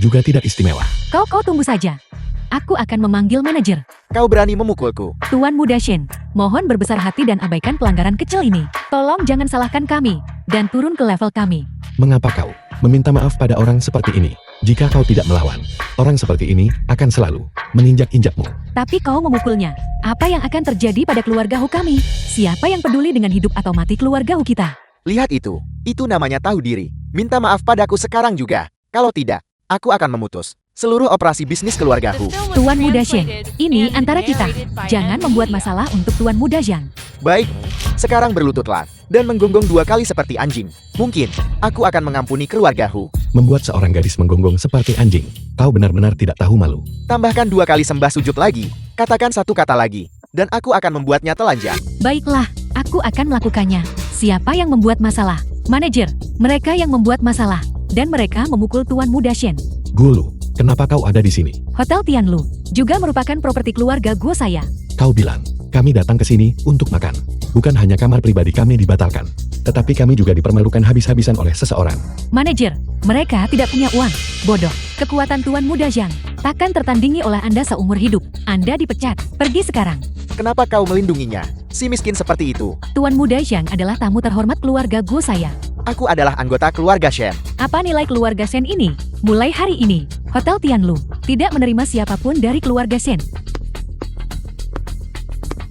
juga tidak istimewa. Kau tunggu saja. Aku akan memanggil manajer. Kau berani memukulku. Tuan Muda Shen, mohon berbesar hati dan abaikan pelanggaran kecil ini. Tolong jangan salahkan kami, dan turun ke level kami. Mengapa kau meminta maaf pada orang seperti ini? Jika kau tidak melawan, orang seperti ini akan selalu menginjak-injakmu. Tapi kau memukulnya. Apa yang akan terjadi pada keluarga Hu kami? Siapa yang peduli dengan hidup atau mati keluarga Hu kita? Lihat itu namanya tahu diri. Minta maaf padaku sekarang juga. Kalau tidak, aku akan memutus seluruh operasi bisnis keluarga Hu. Tuan Muda Shen, ini antara kita. Jangan membuat masalah untuk Tuan Muda Zhang. Baik, sekarang berlututlah dan menggonggong 2 kali seperti anjing. Mungkin aku akan mengampuni keluarga Hu. Membuat seorang gadis menggonggong seperti anjing. Kau benar-benar tidak tahu malu. Tambahkan 2 kali sembah sujud lagi. Katakan 1 kata lagi, dan aku akan membuatnya telanjang. Baiklah, aku akan melakukannya. Siapa yang membuat masalah? Manajer, mereka yang membuat masalah. Dan mereka memukul Tuan Muda Shen. Gulu, kenapa kau ada di sini? Hotel Tianlu juga merupakan properti keluarga Guo saya. Kau bilang, kami datang ke sini untuk makan. Bukan hanya kamar pribadi kami dibatalkan, tetapi kami juga dipermalukan habis-habisan oleh seseorang. Manajer, mereka tidak punya uang. Bodoh, kekuatan Tuan Muda Zhang takkan tertandingi oleh Anda seumur hidup. Anda dipecat. Pergi sekarang. Kenapa kau melindunginya? Si miskin seperti itu. Tuan Muda Zhang adalah tamu terhormat keluarga Guo saya. Aku adalah anggota keluarga Shen. Apa nilai keluarga Shen ini? Mulai hari ini, Hotel Tianlu tidak menerima siapapun dari keluarga Shen.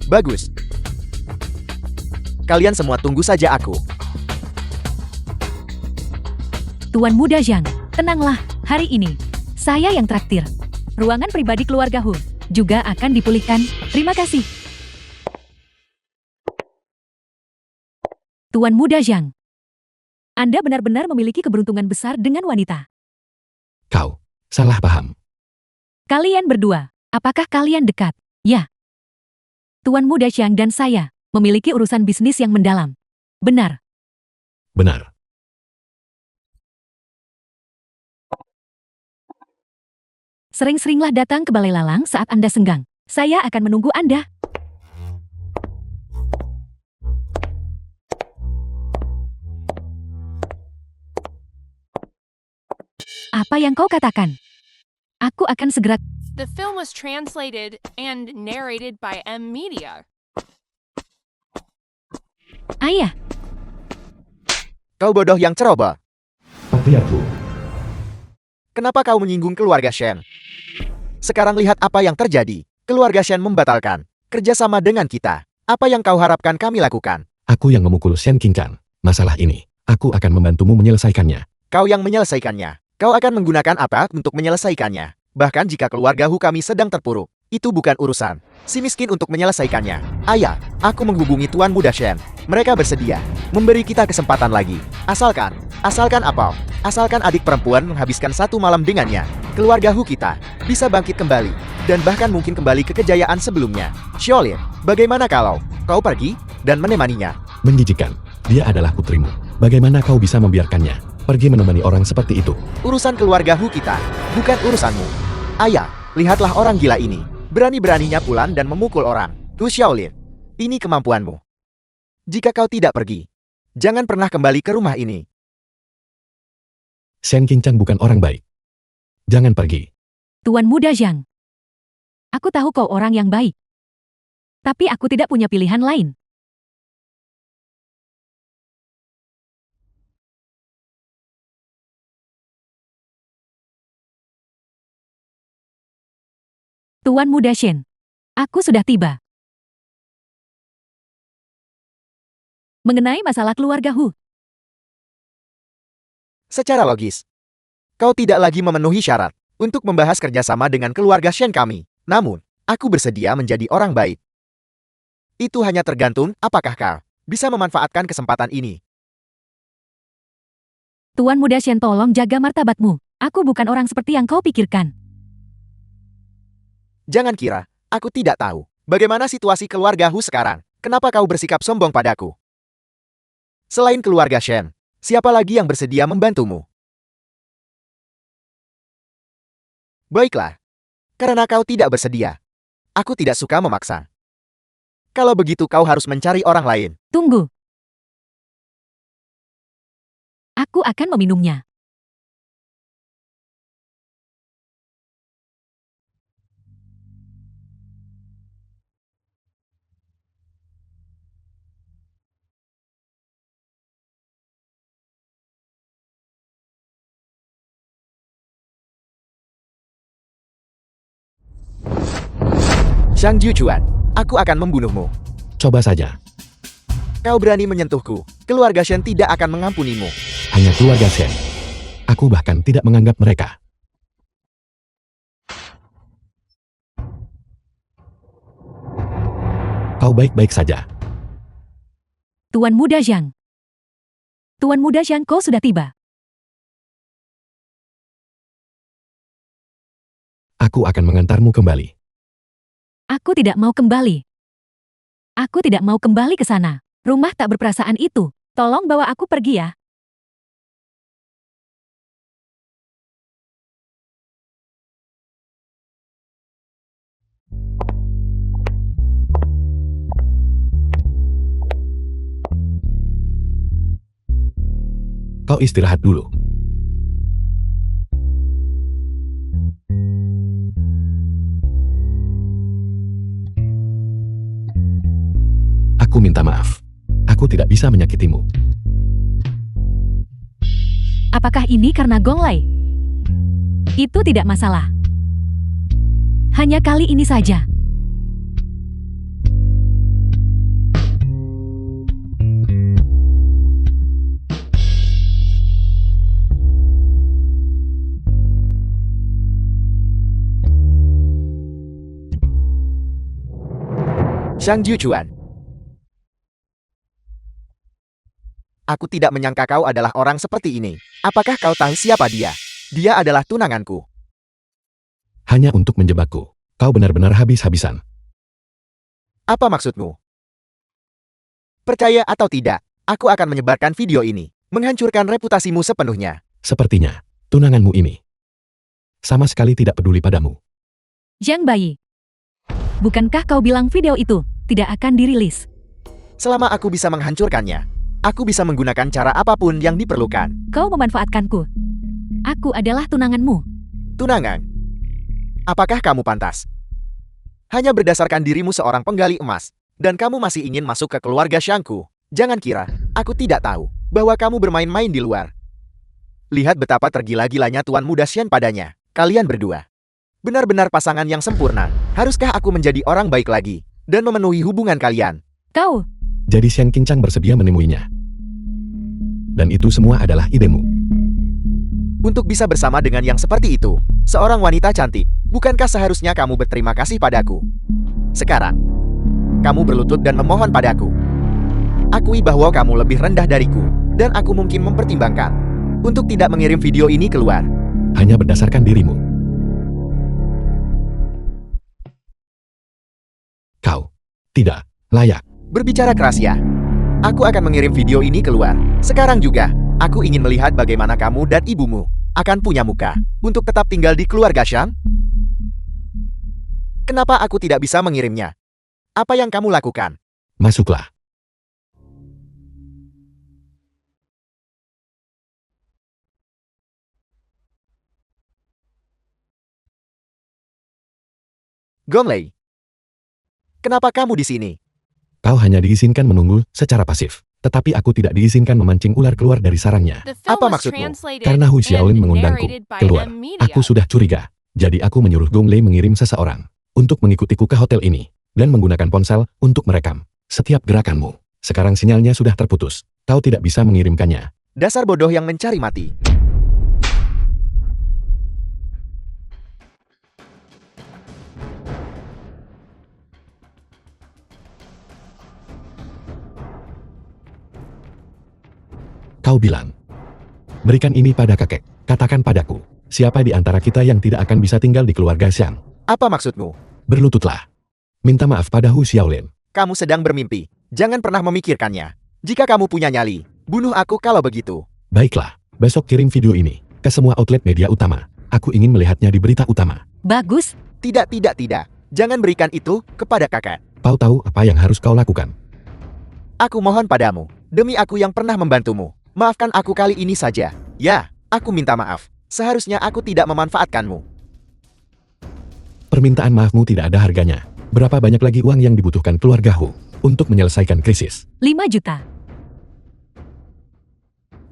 Bagus. Kalian semua tunggu saja aku. Tuan Muda Zhang, tenanglah, hari ini saya yang traktir. Ruangan pribadi keluarga Hu juga akan dipulihkan. Terima kasih. Tuan Muda Zhang, Anda benar-benar memiliki keberuntungan besar dengan wanita. Kau salah paham. Kalian berdua, apakah kalian dekat? Ya. Tuan Muda Zhang dan saya memiliki urusan bisnis yang mendalam. Benar. Benar. Sering-seringlah datang ke Balai Lalang saat Anda senggang. Saya akan menunggu Anda. apa yang kau katakan. Aku akan segera... The film was translated and narrated by M Media. Ayah, Kau bodoh yang ceroboh. Patriarku. Kenapa kau menyinggung keluarga Shen? Sekarang lihat apa yang terjadi. Keluarga Shen membatalkan kerjasama dengan kita. Apa yang kau harapkan kami lakukan? Aku yang memukul Shen Qinchan. Masalah ini, aku akan membantumu menyelesaikannya. Kau yang menyelesaikannya. Kau akan menggunakan apa untuk menyelesaikannya? Bahkan jika keluarga Hu kami sedang terpuruk, itu bukan urusan si miskin untuk menyelesaikannya. Ayah, aku menghubungi Tuan Muda Shen. Mereka bersedia memberi kita kesempatan lagi. Asalkan apa? Asalkan adik perempuan menghabiskan satu malam dengannya. Keluarga Hu kita bisa bangkit kembali. Dan bahkan mungkin kembali ke kejayaan sebelumnya. Xiaolin, bagaimana kalau kau pergi dan menemaninya? Menjijikan. Dia adalah putrimu. Bagaimana kau bisa membiarkannya pergi menemani orang seperti itu? Urusan keluarga Hu kita, bukan urusanmu. Ayah, lihatlah orang gila ini. Berani-beraninya pulang dan memukul orang. Hu Xiaolin, ini kemampuanmu. Jika kau tidak pergi, jangan pernah kembali ke rumah ini. Shen Qinchan bukan orang baik. Jangan pergi. Tuan Muda Zhang. Aku tahu kau orang yang baik. Tapi aku tidak punya pilihan lain. Tuan Muda Shen, aku sudah tiba. Mengenai masalah keluarga Hu, Secara logis, kau tidak lagi memenuhi syarat untuk membahas kerjasama dengan keluarga Shen kami. Namun, aku bersedia menjadi orang baik. Itu hanya tergantung apakah kau bisa memanfaatkan kesempatan ini. Tuan Muda Shen, tolong jaga martabatmu. Aku bukan orang seperti yang kau pikirkan. Jangan kira aku tidak tahu bagaimana situasi keluarga Hu sekarang. Kenapa kau bersikap sombong padaku? Selain keluarga Shen, siapa lagi yang bersedia membantumu? Baiklah, karena kau tidak bersedia, aku tidak suka memaksa. Kalau begitu kau harus mencari orang lain. Tunggu. Aku akan meminumnya. Shang Juchuan, aku akan membunuhmu. Coba saja. Kau berani menyentuhku, keluarga Shen tidak akan mengampunimu. Hanya keluarga Shen. Aku bahkan tidak menganggap mereka. Kau baik-baik saja. Tuan Muda Zhang. Tuan Muda Zhang, kau sudah tiba. Aku akan mengantarmu kembali. Aku tidak mau kembali. Aku tidak mau kembali ke sana. Rumah tak berperasaan itu. Tolong bawa aku pergi ya. Kau istirahat dulu. Aku minta maaf. Aku tidak bisa menyakitimu. Apakah ini karena Gonglai? Itu tidak masalah. Hanya kali ini saja. Shang Juchuan. Aku tidak menyangka kau adalah orang seperti ini. Apakah kau tahu siapa dia? Dia adalah tunanganku. Hanya untuk menjebakku. Kau benar-benar habis-habisan. Apa maksudmu? Percaya atau tidak, aku akan menyebarkan video ini. Menghancurkan reputasimu sepenuhnya. Sepertinya, tunanganmu ini sama sekali tidak peduli padamu. Zhang Bayi. Bukankah kau bilang video itu tidak akan dirilis? Selama aku bisa menghancurkannya, aku bisa menggunakan cara apapun yang diperlukan. Kau memanfaatkanku. Aku adalah tunanganmu. Tunangan. Apakah kamu pantas? Hanya berdasarkan dirimu seorang penggali emas, dan kamu masih ingin masuk ke keluarga Shangku. Jangan kira, aku tidak tahu bahwa kamu bermain-main di luar. Lihat betapa tergila-gilanya Tuan Muda Shen padanya. Kalian berdua benar-benar pasangan yang sempurna. Haruskah aku menjadi orang baik lagi dan memenuhi hubungan kalian? Kau, Jadi Shen Qingchang bersedia menemuinya. Dan itu semua adalah idemu. Untuk bisa bersama dengan yang seperti itu, seorang wanita cantik, bukankah seharusnya kamu berterima kasih padaku? Sekarang, kamu berlutut dan memohon padaku. Akui bahwa kamu lebih rendah dariku, dan aku mungkin mempertimbangkan untuk tidak mengirim video ini keluar. Hanya berdasarkan dirimu. Kau tidak layak. Berbicara keras ya. Aku akan mengirim video ini keluar. Sekarang juga, aku ingin melihat bagaimana kamu dan ibumu akan punya muka untuk tetap tinggal di keluarga Shang. Kenapa aku tidak bisa mengirimnya? Apa yang kamu lakukan? Masuklah. Gong-lei, kenapa kamu di sini? Kau hanya diizinkan menunggu secara pasif. Tetapi aku tidak diizinkan memancing ular keluar dari sarangnya. The film Apa was maksudmu? translated Karena Hu Xiaolin and mengundangku narrated by keluar. M Media. Aku sudah curiga. Jadi aku menyuruh Gong Lei mengirim seseorang untuk mengikutiku ke hotel ini dan menggunakan ponsel untuk merekam setiap gerakanmu. Sekarang sinyalnya sudah terputus. Kau tidak bisa mengirimkannya. Dasar bodoh yang mencari mati. Kau bilang, berikan ini pada kakek. Katakan padaku, siapa di antara kita yang tidak akan bisa tinggal di keluarga Xiang? Apa maksudmu? Berlututlah. Minta maaf pada Hu Xiaolin. Kamu sedang bermimpi. Jangan pernah memikirkannya. Jika kamu punya nyali, bunuh aku kalau begitu. Baiklah, besok kirim video ini ke semua outlet media utama. Aku ingin melihatnya di berita utama. bagus. Tidak. Jangan berikan itu kepada kakak. Kau tahu apa yang harus kau lakukan? Aku mohon padamu, demi aku yang pernah membantumu, maafkan aku kali ini saja. Ya, aku minta maaf. Seharusnya aku tidak memanfaatkanmu. Permintaan maafmu tidak ada harganya. Berapa banyak lagi uang yang dibutuhkan keluarga Hu untuk menyelesaikan krisis? 5 juta.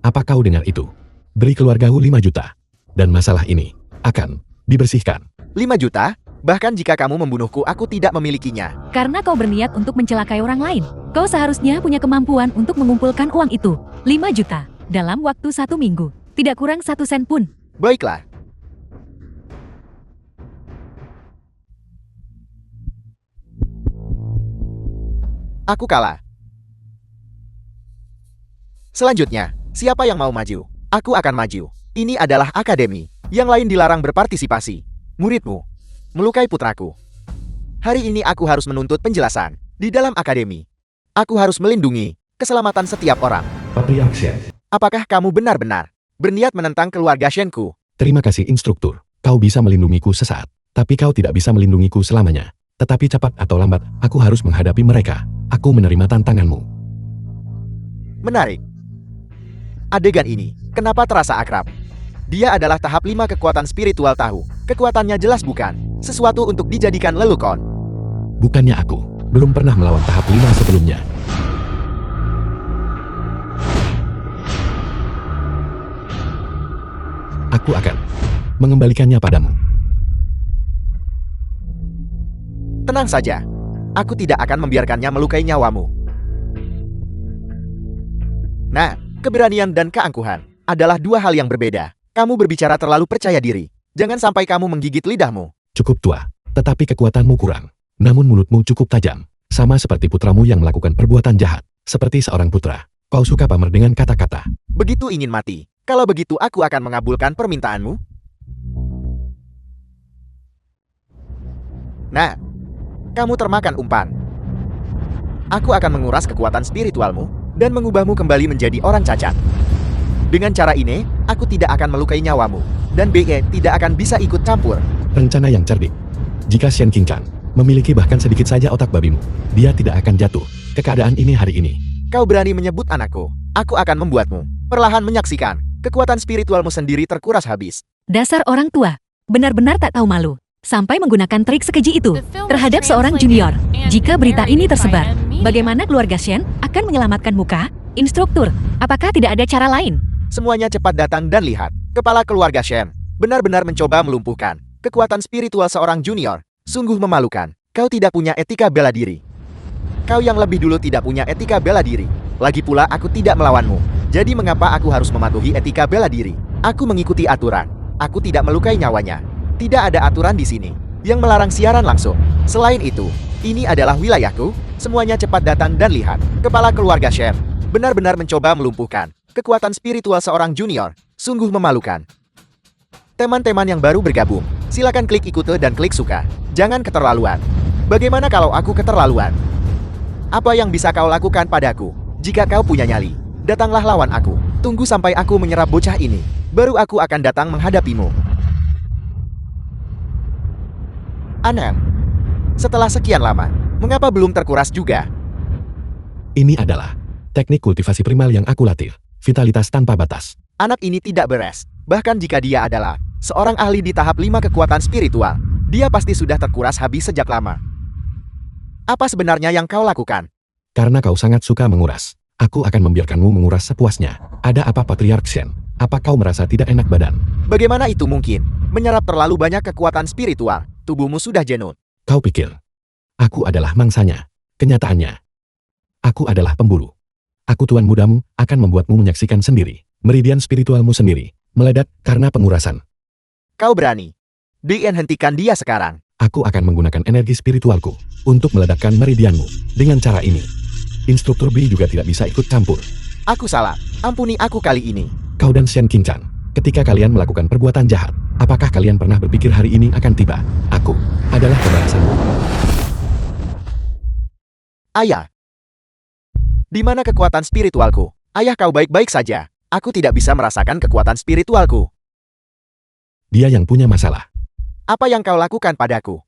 Apa kau dengar itu? Beri keluarga Hu 5 juta. Dan masalah ini akan dibersihkan. 5 juta? Bahkan jika kamu membunuhku, aku tidak memilikinya. Karena kau berniat untuk mencelakai orang lain. Kau seharusnya punya kemampuan untuk mengumpulkan uang itu. 5 juta. Dalam waktu 1 minggu. Tidak kurang 1 sen pun. Baiklah. Aku kalah. Selanjutnya, siapa yang mau maju? Aku akan maju. Ini adalah akademi. Yang lain dilarang berpartisipasi. Muridmu melukai putraku. Hari ini aku harus menuntut penjelasan. Di dalam akademi, aku harus melindungi keselamatan setiap orang. Patriark Shen. Apakah kamu benar-benar berniat menentang keluarga Shenku? Terima kasih instruktur. Kau bisa melindungiku sesaat. Tapi kau tidak bisa melindungiku selamanya. Tetapi cepat atau lambat, aku harus menghadapi mereka. Aku menerima tantanganmu. Menarik. Adegan ini, kenapa terasa akrab? Dia adalah tahap 5 kekuatan spiritual tahu. Kekuatannya jelas bukan sesuatu untuk dijadikan lelukon. Bukannya aku belum pernah melawan tahap 5 sebelumnya. Aku akan mengembalikannya padamu. Tenang saja. Aku tidak akan membiarkannya melukai nyawamu. Nah, keberanian dan keangkuhan adalah dua hal yang berbeda. Kamu berbicara terlalu percaya diri. Jangan sampai kamu menggigit lidahmu. Cukup tua, tetapi kekuatanmu kurang. Namun mulutmu cukup tajam. Sama seperti putramu yang melakukan perbuatan jahat. Seperti seorang putra. Kau suka pamer dengan kata-kata. Begitu ingin mati. Kalau begitu aku akan mengabulkan permintaanmu. Nah, kamu termakan umpan. Aku akan menguras kekuatan spiritualmu dan mengubahmu kembali menjadi orang cacat. Dengan cara ini, aku tidak akan melukai nyawamu, dan BE tidak akan bisa ikut campur. Rencana yang cerdik. Jika Shen Qingchang memiliki bahkan sedikit saja otak babimu, dia tidak akan jatuh ke keadaan ini hari ini. Kau berani menyebut anakku, aku akan membuatmu perlahan menyaksikan Kekuatan spiritualmu sendiri terkuras habis. Dasar orang tua, benar-benar tak tahu malu. Sampai menggunakan trik sekeji itu The film was terhadap seorang translated junior. and Jika berita ini narrated by tersebar, M. Media. bagaimana keluarga Shen akan menyelamatkan muka? Instruktur, apakah tidak ada cara lain? Semuanya cepat datang dan lihat. Kepala keluarga Shen benar-benar mencoba melumpuhkan kekuatan spiritual seorang junior. Sungguh memalukan. Kau tidak punya etika bela diri. Kau yang lebih dulu tidak punya etika bela diri. Lagi pula aku tidak melawanmu. Jadi mengapa aku harus mematuhi etika bela diri? Aku mengikuti aturan. Aku tidak melukai nyawanya. Tidak ada aturan di sini yang melarang siaran langsung. Selain itu, ini adalah wilayahku. Semuanya cepat datang dan lihat. Kepala keluarga Shen benar-benar mencoba melumpuhkan kekuatan spiritual seorang junior. Sungguh memalukan. Teman-teman yang baru bergabung, silakan klik ikut dan klik suka. Jangan keterlaluan. Bagaimana kalau aku keterlaluan? Apa yang bisa kau lakukan padaku? Jika kau punya nyali, datanglah lawan aku. Tunggu sampai aku menyerap bocah ini. Baru aku akan datang menghadapimu. Anem, setelah sekian lama, mengapa belum terkuras juga? Ini adalah teknik kultivasi primal yang aku latih. Vitalitas tanpa batas. Anak ini tidak beres. Bahkan jika dia adalah seorang ahli di tahap 5 kekuatan spiritual, dia pasti sudah terkuras habis sejak lama. Apa sebenarnya yang kau lakukan? Karena kau sangat suka menguras, aku akan membiarkanmu menguras sepuasnya. Ada apa Patriark Shen? Apa kau merasa tidak enak badan? Bagaimana itu mungkin? Menyerap terlalu banyak kekuatan spiritual, tubuhmu sudah jenuh. Kau pikir, aku adalah mangsanya. Kenyataannya, aku adalah pemburu. Aku tuan mudamu akan membuatmu menyaksikan sendiri. Meridian spiritualmu sendiri meledak karena pengurasan. Kau berani? Hentikan dia sekarang. Aku akan menggunakan energi spiritualku untuk meledakkan meridianmu. Dengan cara ini, Instruktur B juga tidak bisa ikut campur. Aku salah. Ampuni aku kali ini. Kau dan Shen Qinchan, ketika kalian melakukan perbuatan jahat, apakah kalian pernah berpikir hari ini akan tiba? Aku adalah pembalasanmu. Ayah. Di mana kekuatan spiritualku? Ayah, kau baik-baik saja. Aku tidak bisa merasakan kekuatan spiritualku. Dia yang punya masalah. Apa yang kau lakukan padaku?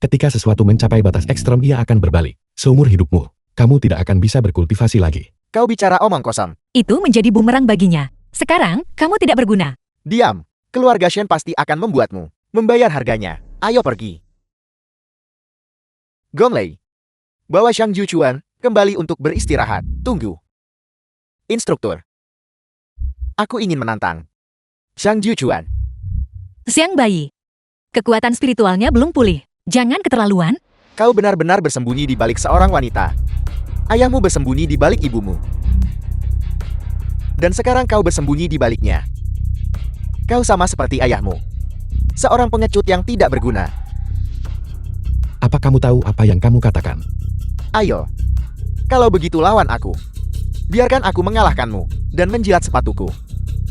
Ketika sesuatu mencapai batas ekstrem, ia akan berbalik. Seumur hidupmu, kamu tidak akan bisa berkultivasi lagi. Kau bicara omong kosong. Itu menjadi bumerang baginya. Sekarang, kamu tidak berguna. Diam. Keluarga Shen pasti akan membuatmu membayar harganya. Ayo pergi. Gonglei. Bawa Shang Juchuan kembali untuk beristirahat. Tunggu. Instruktur. Aku ingin menantang Shang Juchuan. Siang bayi. Kekuatan spiritualnya belum pulih. Jangan keterlaluan. Kau benar-benar bersembunyi di balik seorang wanita. Ayahmu bersembunyi di balik ibumu. Dan sekarang kau bersembunyi di baliknya. Kau sama seperti ayahmu. Seorang pengecut yang tidak berguna. Apa kamu tahu apa yang kamu katakan? Ayo. Kalau begitu lawan aku. Biarkan aku mengalahkanmu dan menjilat sepatuku.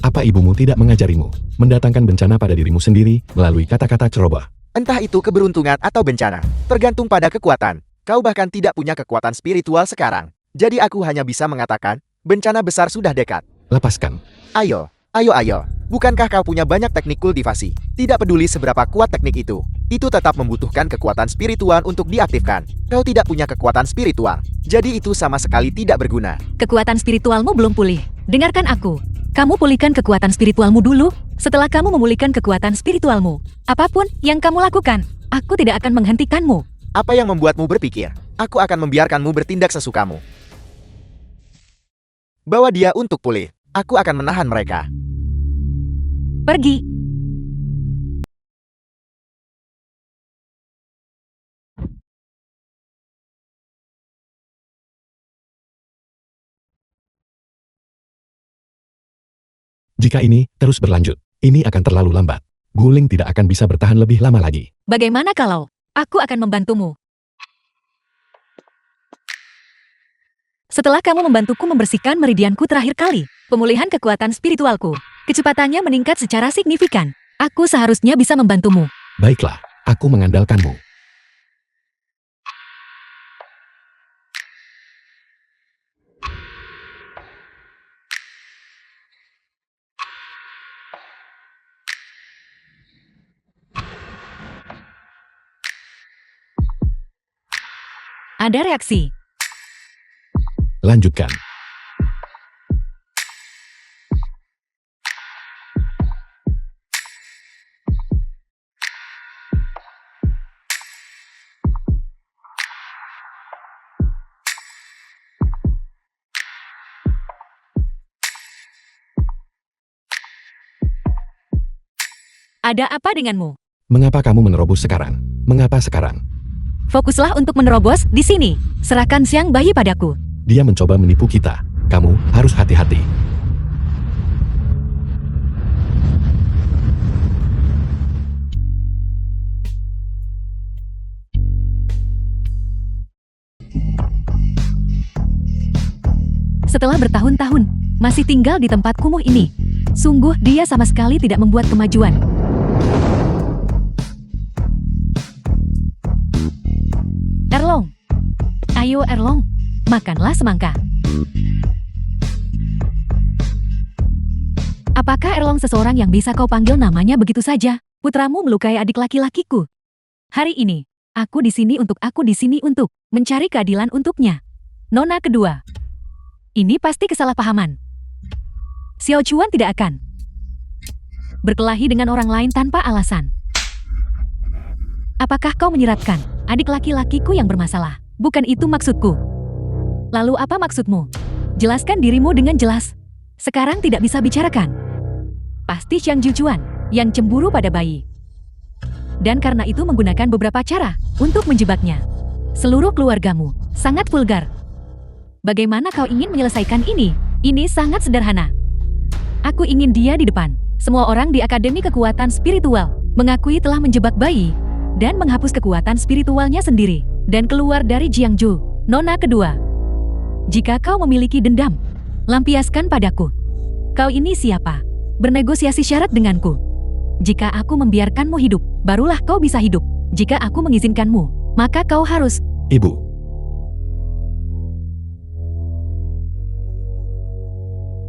Apa ibumu tidak mengajarimu mendatangkan bencana pada dirimu sendiri melalui kata-kata ceroboh? Entah itu keberuntungan atau bencana, tergantung pada kekuatan. Kau bahkan tidak punya kekuatan spiritual sekarang. Jadi aku hanya bisa mengatakan, bencana besar sudah dekat. Lepaskan. Ayo, ayo. Bukankah kau punya banyak teknik kultivasi? Tidak peduli seberapa kuat teknik itu tetap membutuhkan kekuatan spiritual untuk diaktifkan. Kau tidak punya kekuatan spiritual, jadi itu sama sekali tidak berguna. Kekuatan spiritualmu belum pulih. Dengarkan aku. Kamu pulihkan kekuatan spiritualmu dulu. Setelah kamu memulihkan kekuatan spiritualmu, apapun yang kamu lakukan, aku tidak akan menghentikanmu. Apa yang membuatmu berpikir, aku akan membiarkanmu bertindak sesukamu? Bawa dia untuk pulih. Aku akan menahan mereka. Pergi. Jika ini terus berlanjut, ini akan terlalu lambat. Guling tidak akan bisa bertahan lebih lama lagi. Bagaimana kalau aku akan membantumu? Setelah kamu membantuku membersihkan meridianku terakhir kali, pemulihan kekuatan spiritualku, kecepatannya meningkat secara signifikan. Aku seharusnya bisa membantumu. Baiklah, aku mengandalkanmu. Ada reaksi. Lanjutkan. Ada apa denganmu? Mengapa kamu menerobos sekarang? Mengapa sekarang? Fokuslah untuk menerobos di sini. Serahkan siang bayi padaku. Dia mencoba menipu kita. Kamu harus hati-hati. Setelah bertahun-tahun, masih tinggal di tempat kumuh ini. Sungguh dia sama sekali tidak membuat kemajuan. Erlong. Ayo Erlong, makanlah semangka. Apakah Erlong seseorang yang bisa kau panggil namanya begitu saja? Putramu melukai adik laki-lakiku. Hari ini, aku di sini untuk mencari keadilan untuknya. Nona kedua. Ini pasti kesalahpahaman. Xiao Chuan tidak akan berkelahi dengan orang lain tanpa alasan. Apakah kau menyiratkan adik laki-lakiku yang bermasalah? Bukan itu maksudku. Lalu apa maksudmu? Jelaskan dirimu dengan jelas. Sekarang tidak bisa bicarakan. Pasti Xiang Jujuan yang cemburu pada bayi. Dan karena itu menggunakan beberapa cara untuk menjebaknya. Seluruh keluargamu sangat vulgar. Bagaimana kau ingin menyelesaikan ini? Ini sangat sederhana. Aku ingin dia di depan. Semua orang di Akademi Kekuatan Spiritual mengakui telah menjebak bayi dan menghapus kekuatan spiritualnya sendiri dan keluar dari Jiangzhou. Nona kedua. Jika kau memiliki dendam, lampiaskan padaku. Kau ini siapa? Bernegosiasi syarat denganku. Jika aku membiarkanmu hidup, barulah kau bisa hidup. Jika aku mengizinkanmu, maka kau harus. Ibu,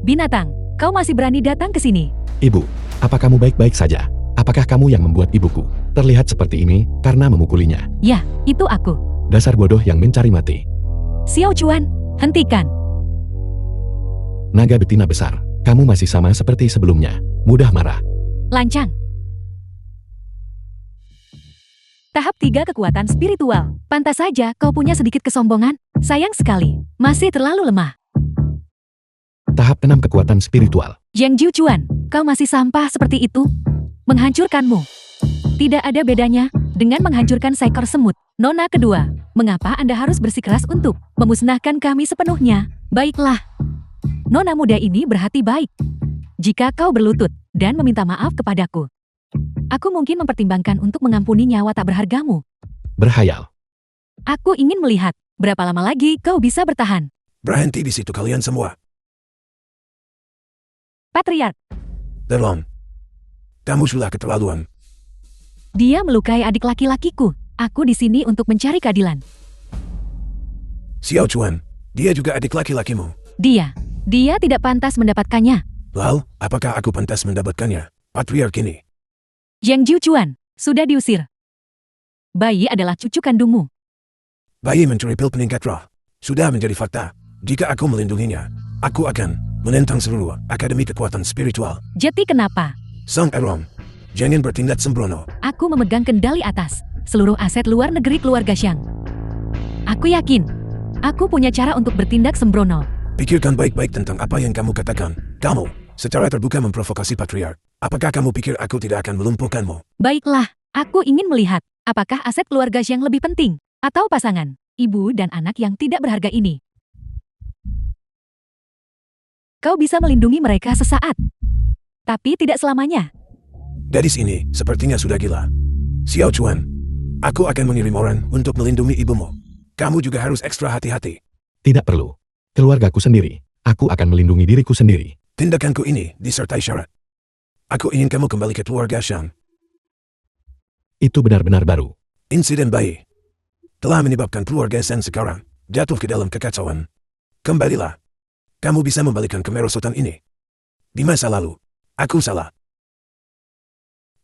Binatang, kau masih berani datang ke sini. Ibu, apa kamu baik-baik saja? Apakah kamu yang membuat ibuku terlihat seperti ini karena memukulinya? Ya, itu aku. Dasar bodoh yang mencari mati. Xiao Chuan, hentikan. Naga betina besar, kamu masih sama seperti sebelumnya. Mudah marah. Lancang. Tahap 3 kekuatan spiritual. Pantas saja kau punya sedikit kesombongan. Sayang sekali, masih terlalu lemah. Tahap 6 kekuatan spiritual. Yang Jujuan, kau masih sampah seperti itu? Menghancurkanmu. Tidak ada bedanya dengan menghancurkan seekor semut. Nona kedua, mengapa Anda harus bersikeras untuk memusnahkan kami sepenuhnya? Baiklah. Nona muda ini berhati baik. Jika kau berlutut dan meminta maaf kepadaku, aku mungkin mempertimbangkan untuk mengampuni nyawa tak berhargamu. Berhayal. Aku ingin melihat berapa lama lagi kau bisa bertahan. Berhenti di situ kalian semua. Patriark, Erlong. Kamu sudah keterlaluan. dia melukai adik laki-lakiku. Aku di sini untuk mencari keadilan. Xiao Chuan, dia juga adik laki-lakimu. Dia tidak pantas mendapatkannya. Lalu, apakah aku pantas mendapatkannya? Patriark ini. Yang Jujuan, sudah diusir. Bayi adalah cucu kandungmu. Bayi mencuri pil peningkat roh. Sudah menjadi fakta. Jika aku melindunginya, aku akan menentang seluruh Akademi Kekuatan Spiritual. Jadi kenapa? Sang Erlong, jangan bertindak sembrono. Aku memegang kendali atas seluruh aset luar negeri keluarga Xiang. Aku yakin, aku punya cara untuk bertindak sembrono. Pikirkan baik-baik tentang apa yang kamu katakan. Kamu, secara terbuka memprovokasi Patriark. Apakah kamu pikir aku tidak akan melumpuhkanmu? Baiklah, aku ingin melihat apakah aset keluarga Xiang lebih penting atau pasangan, ibu dan anak yang tidak berharga ini. Kau bisa melindungi mereka sesaat, tapi tidak selamanya. Gadis ini sepertinya sudah gila. Xiao Chuan, aku akan mengirim orang untuk melindungi ibumu. Kamu juga harus ekstra hati-hati. Tidak perlu. Keluargaku sendiri. Aku akan melindungi diriku sendiri. Tindakanku ini disertai syarat. Aku ingin kamu kembali ke keluarga Xiang. Itu benar-benar baru. Insiden bayi telah menyebabkan keluarga Xiang sekarang jatuh ke dalam kekacauan. Kembalilah. Kamu bisa membalikan kemerosotan ini. Di masa lalu, aku salah.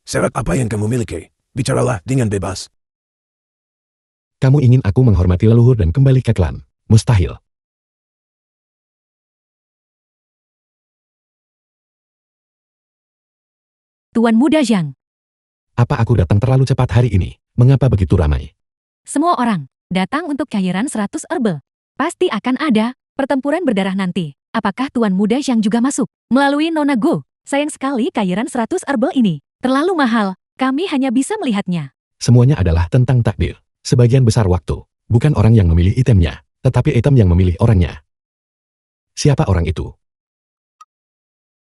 Syarat apa yang kamu miliki? Bicaralah dengan bebas. Kamu ingin aku menghormati leluhur dan kembali ke klan? Mustahil. Tuan Muda Zhang, Apa aku datang terlalu cepat hari ini? Mengapa begitu ramai? semua orang datang untuk cairan 100 herbal. Pasti akan ada pertempuran berdarah nanti. Apakah Tuan Muda Zhang juga masuk? Melalui Nona Go. Sayang sekali cairan 100 herbal ini Terlalu mahal, kami hanya bisa melihatnya. Semuanya adalah tentang takdir. Sebagian besar waktu, bukan orang yang memilih itemnya, tetapi item yang memilih orangnya. Siapa orang itu?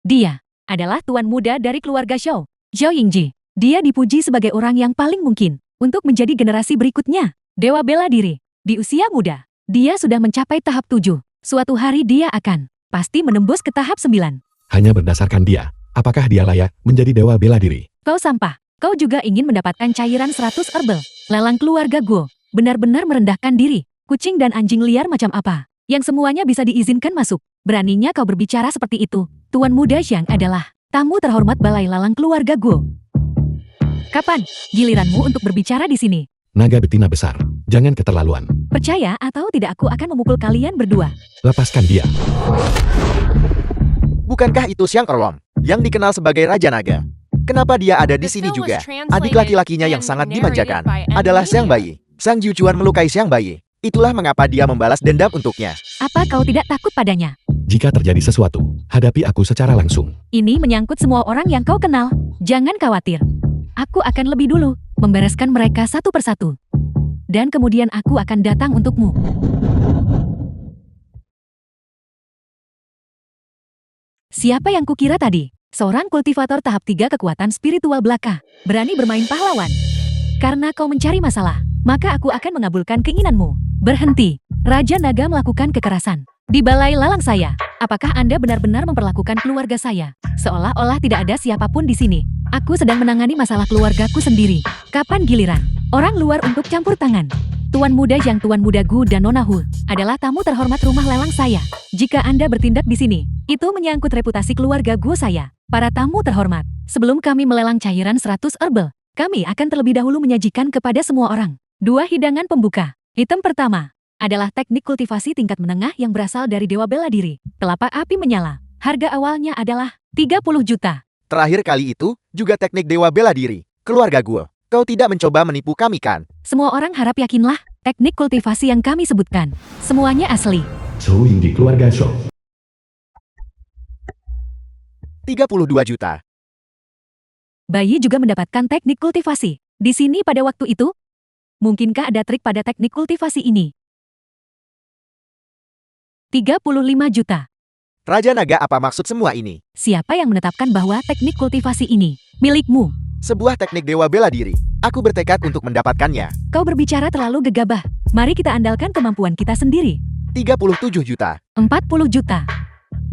Dia adalah tuan muda dari keluarga Zhou, Zhou Yingji. Dia dipuji sebagai orang yang paling mungkin untuk menjadi generasi berikutnya. Dewa bela diri. Di usia muda, dia sudah mencapai tahap 7. Suatu hari dia akan pasti menembus ke tahap 9. Hanya berdasarkan dia, apakah dia layak menjadi dewa bela diri? Kau sampah. Kau juga ingin mendapatkan cairan 100 herbal. Lelang keluarga Guo benar-benar merendahkan diri. Kucing dan anjing liar macam apa yang semuanya bisa diizinkan masuk. Beraninya kau berbicara seperti itu. Tuan muda Zhang adalah tamu terhormat balai lalang keluarga Guo. Kapan giliranmu untuk berbicara di sini? Naga betina besar, jangan keterlaluan. Percaya atau tidak, aku akan memukul kalian berdua. Lepaskan dia. Bukankah itu Xiang Erlong, yang dikenal sebagai Raja Naga? Kenapa dia ada di The sini film was juga? translated Adik laki-lakinya yang and sangat narrated dimanjakan by M. adalah Xiang Lilia. Bayi. Sang Jujuan melukai Xiang Bayi. Itulah mengapa dia membalas dendam untuknya. Apa kau tidak takut padanya? Jika terjadi sesuatu, hadapi aku secara langsung. Ini menyangkut semua orang yang kau kenal. Jangan khawatir. Aku akan lebih dulu membereskan mereka satu persatu. Dan kemudian aku akan datang untukmu. Siapa yang kukira tadi? Seorang kultivator tahap 3 kekuatan spiritual belaka. Berani bermain pahlawan. Karena kau mencari masalah, maka aku akan mengabulkan keinginanmu. Berhenti. Raja Naga melakukan kekerasan. Di balai lalang saya, apakah Anda benar-benar memperlakukan keluarga saya seolah-olah tidak ada siapapun di sini? Aku sedang menangani masalah keluargaku sendiri. Kapan giliran orang luar untuk campur tangan? Tuan muda yang Tuan muda Gu dan Nona Hu adalah tamu terhormat rumah lelang saya. Jika Anda bertindak di sini, itu menyangkut reputasi keluarga Gu saya. Para tamu terhormat, sebelum kami melelang cairan 100 herbal, kami akan terlebih dahulu menyajikan kepada semua orang 2 hidangan pembuka. Item pertama adalah teknik kultivasi tingkat menengah yang berasal dari Dewa Bela Diri. Telapak api menyala. Harga awalnya adalah 30 juta. Terakhir kali itu, juga teknik Dewa Bela Diri. Keluarga gue, kau tidak mencoba menipu kami kan? Semua orang harap yakinlah, teknik kultivasi yang kami sebutkan, semuanya asli. Zhou Yingji keluarga Zhou. 32 juta. Bayi juga mendapatkan teknik kultivasi. Di sini pada waktu itu, mungkinkah ada trik pada teknik kultivasi ini? 35 juta. Raja Naga, apa maksud semua ini? Siapa yang menetapkan bahwa teknik kultivasi ini milikmu? Sebuah teknik Dewa Bela Diri. Aku bertekad untuk mendapatkannya. Kau berbicara terlalu gegabah. Mari kita andalkan kemampuan kita sendiri. 37 juta. 40 juta.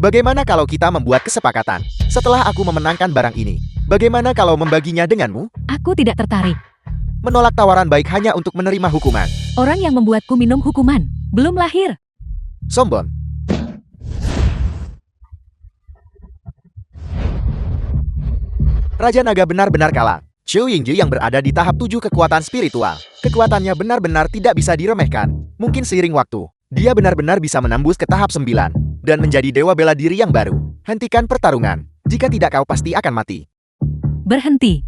Bagaimana kalau kita membuat kesepakatan? Setelah aku memenangkan barang ini, bagaimana kalau membaginya denganmu? Aku tidak tertarik. Menolak tawaran baik hanya untuk menerima hukuman. Orang yang membuatku minum hukuman belum lahir. Sombong. Raja Naga benar-benar kalah. Zhou Yingji yang berada di tahap 7 kekuatan spiritual. Kekuatannya benar-benar tidak bisa diremehkan. Mungkin seiring waktu, dia benar-benar bisa menembus ke tahap 9 dan menjadi dewa bela diri yang baru. Hentikan pertarungan. Jika tidak, kau pasti akan mati. Berhenti.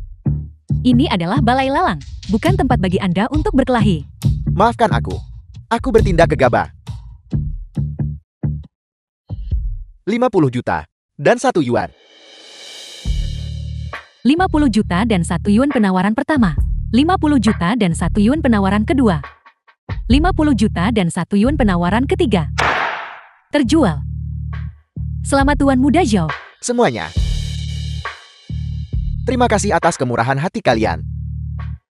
Ini adalah balai lalang, bukan tempat bagi Anda untuk berkelahi. Maafkan aku. Aku bertindak gegabah. 50 juta dan 1 yuan. 50 juta dan 1 yuan penawaran pertama. 50 juta dan 1 yuan penawaran kedua. 50 juta dan 1 yuan penawaran ketiga. Terjual. Selamat Tuan Muda Zhou. Semuanya. Terima kasih atas kemurahan hati kalian.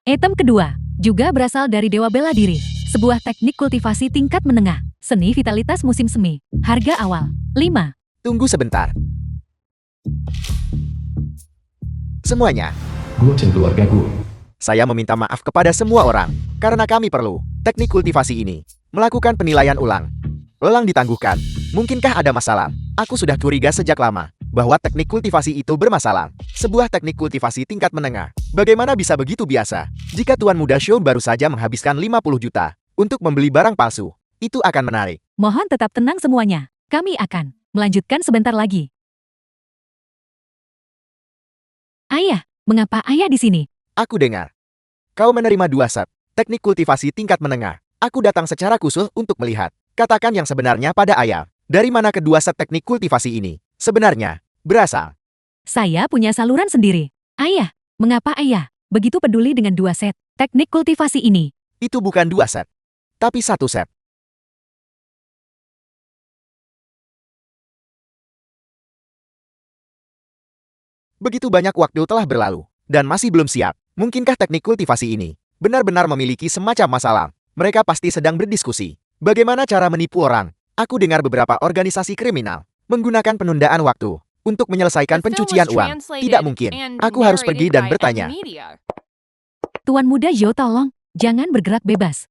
Item kedua juga berasal dari Dewa Bela Diri. Sebuah teknik kultivasi tingkat menengah. Seni vitalitas musim semi. Harga awal 5. Tunggu sebentar. Semuanya. Gue dan keluarga gue. Saya meminta maaf kepada semua orang, karena kami perlu teknik kultivasi ini. Melakukan penilaian ulang. Lelang ditangguhkan. Mungkinkah ada masalah? Aku sudah curiga sejak lama bahwa teknik kultivasi itu bermasalah. Sebuah teknik kultivasi tingkat menengah. Bagaimana bisa begitu biasa? Jika Tuan Muda Show baru saja menghabiskan 50 juta untuk membeli barang palsu, itu akan menarik. Mohon tetap tenang semuanya. Kami akan melanjutkan sebentar lagi. Ayah, mengapa ayah di sini? Aku dengar. Kau menerima 2 set teknik kultivasi tingkat menengah. Aku datang secara khusus untuk melihat. Katakan yang sebenarnya pada ayah. Dari mana kedua set teknik kultivasi ini sebenarnya berasal? Saya punya saluran sendiri. Ayah, Mengapa ayah begitu peduli dengan 2 set teknik kultivasi ini? Itu bukan 2 set, tapi 1 set. Begitu banyak waktu telah berlalu, dan masih belum siap. Mungkinkah teknik kultivasi ini benar-benar memiliki semacam masalah? Mereka pasti sedang berdiskusi. Bagaimana cara menipu orang? Aku dengar beberapa organisasi kriminal menggunakan penundaan waktu untuk menyelesaikan The film was pencucian uang. translated Tidak mungkin. and Aku harus pergi narrated dan by bertanya. M Media. Tuan Muda Zhou, tolong, jangan bergerak bebas.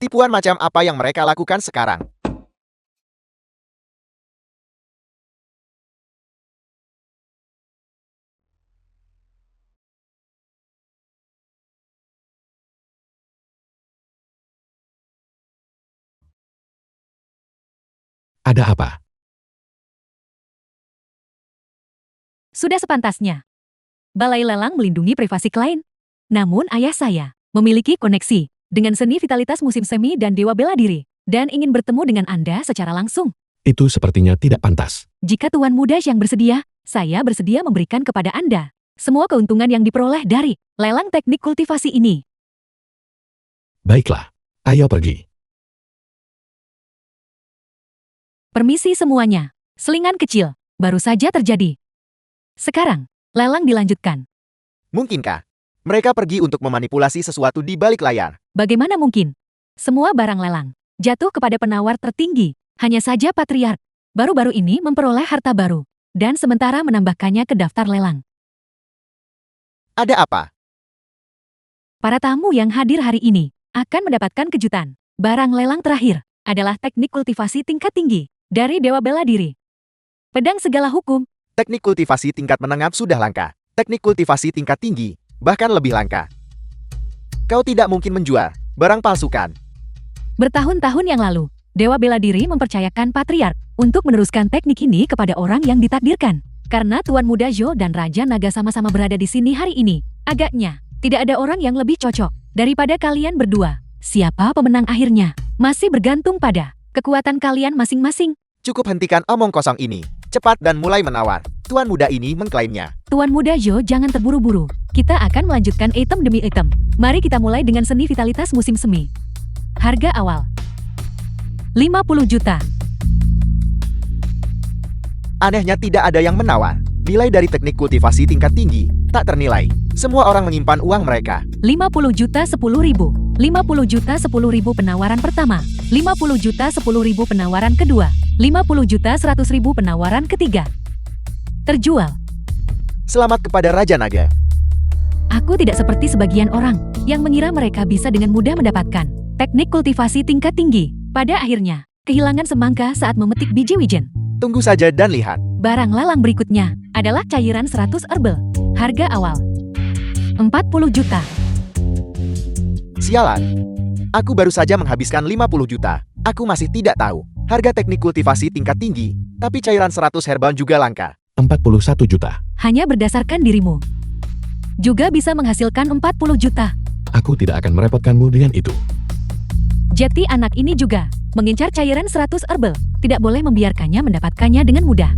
Tipuan macam apa yang mereka lakukan sekarang? Ada apa? Sudah sepantasnya. Balai lelang melindungi privasi klien. Namun ayah saya memiliki koneksi dengan seni vitalitas musim semi dan dewa bela diri, dan ingin bertemu dengan Anda secara langsung. Itu sepertinya tidak pantas. Jika Tuan Muda yang bersedia, saya bersedia memberikan kepada Anda semua keuntungan yang diperoleh dari lelang teknik kultivasi ini. Baiklah, ayo pergi. Permisi semuanya. Selingan kecil baru saja terjadi. Sekarang, lelang dilanjutkan. Mungkinkah mereka pergi untuk memanipulasi sesuatu di balik layar? Bagaimana mungkin? Semua barang lelang jatuh kepada penawar tertinggi. Hanya saja Patriark baru-baru ini memperoleh harta baru dan sementara menambahkannya ke daftar lelang. Ada apa? Para tamu yang hadir hari ini akan mendapatkan kejutan. Barang lelang terakhir adalah teknik kultivasi tingkat tinggi dari Dewa Bela Diri. Pedang segala hukum. Teknik kultivasi tingkat menengah sudah langka. Teknik kultivasi tingkat tinggi bahkan lebih langka. Kau tidak mungkin menjual barang palsu kan? Bertahun-tahun yang lalu, Dewa Bela Diri mempercayakan Patriark untuk meneruskan teknik ini kepada orang yang ditakdirkan. Karena Tuan Muda Zhou dan Raja Naga sama-sama berada di sini hari ini, agaknya tidak ada orang yang lebih cocok daripada kalian berdua. Siapa pemenang akhirnya masih bergantung pada kekuatan kalian masing-masing. Cukup hentikan omong kosong ini. Cepat dan mulai menawar. Tuan muda ini mengklaimnya. Tuan Muda Zhou, jangan terburu-buru. Kita akan melanjutkan item demi item. Mari kita mulai dengan seni vitalitas musim semi. Harga awal 50 juta. Anehnya tidak ada yang menawar. Nilai dari teknik kultivasi tingkat tinggi tak ternilai. Semua orang menyimpan uang mereka. 50 juta 10 ribu. 50 juta 10 ribu penawaran pertama. 50 juta 10 ribu penawaran kedua. 50 juta 100 ribu penawaran ketiga. Terjual. Selamat kepada Raja Naga. Aku tidak seperti sebagian orang yang mengira mereka bisa dengan mudah mendapatkan teknik kultivasi tingkat tinggi. Pada akhirnya, kehilangan semangka saat memetik biji wijen. Tunggu saja dan lihat. Barang lelang berikutnya adalah cairan 100 herbal. Harga awal 40 juta. Sialan. Aku baru saja menghabiskan 50 juta. Aku masih tidak tahu harga teknik kultivasi tingkat tinggi, tapi cairan 100 herbal juga langka. 41 juta. Hanya berdasarkan dirimu juga bisa menghasilkan 40 juta. Aku tidak akan merepotkanmu dengan itu. Jati anak ini juga mengincar cairan 100 herbal. Tidak boleh membiarkannya mendapatkannya dengan mudah.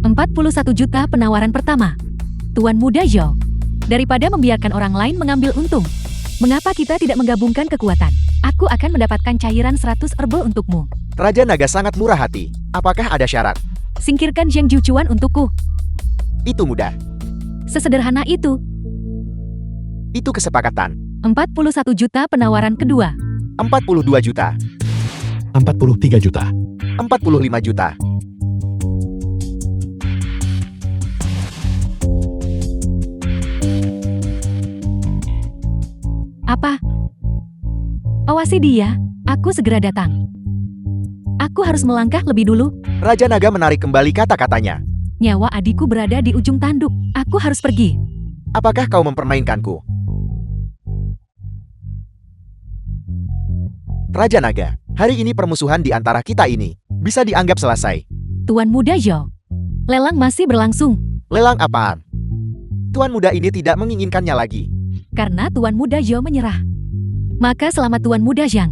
41 juta penawaran pertama. Tuan Muda Zhou. Daripada membiarkan orang lain mengambil untung, mengapa kita tidak menggabungkan kekuatan? Aku akan mendapatkan cairan 100 herbal untukmu. Raja Naga sangat murah hati. Apakah ada syarat? Singkirkan Zheng Jiuchuan untukku. Itu mudah. Sesederhana itu. Itu kesepakatan. 41 juta penawaran kedua. 42 juta. 43 juta. 45 juta. Apa? Awasi dia, aku segera datang. Aku harus melangkah lebih dulu. Raja Naga menarik kembali kata-katanya. Nyawa adikku berada di ujung tanduk. Aku harus pergi. Apakah kau mempermainkanku? Raja Naga, hari ini permusuhan di antara kita ini bisa dianggap selesai. Tuan Muda Zhou. Lelang masih berlangsung. Lelang apaan? Tuan muda ini tidak menginginkannya lagi. Karena Tuan Muda Zhou menyerah. Maka selamat Tuan Muda Zhang.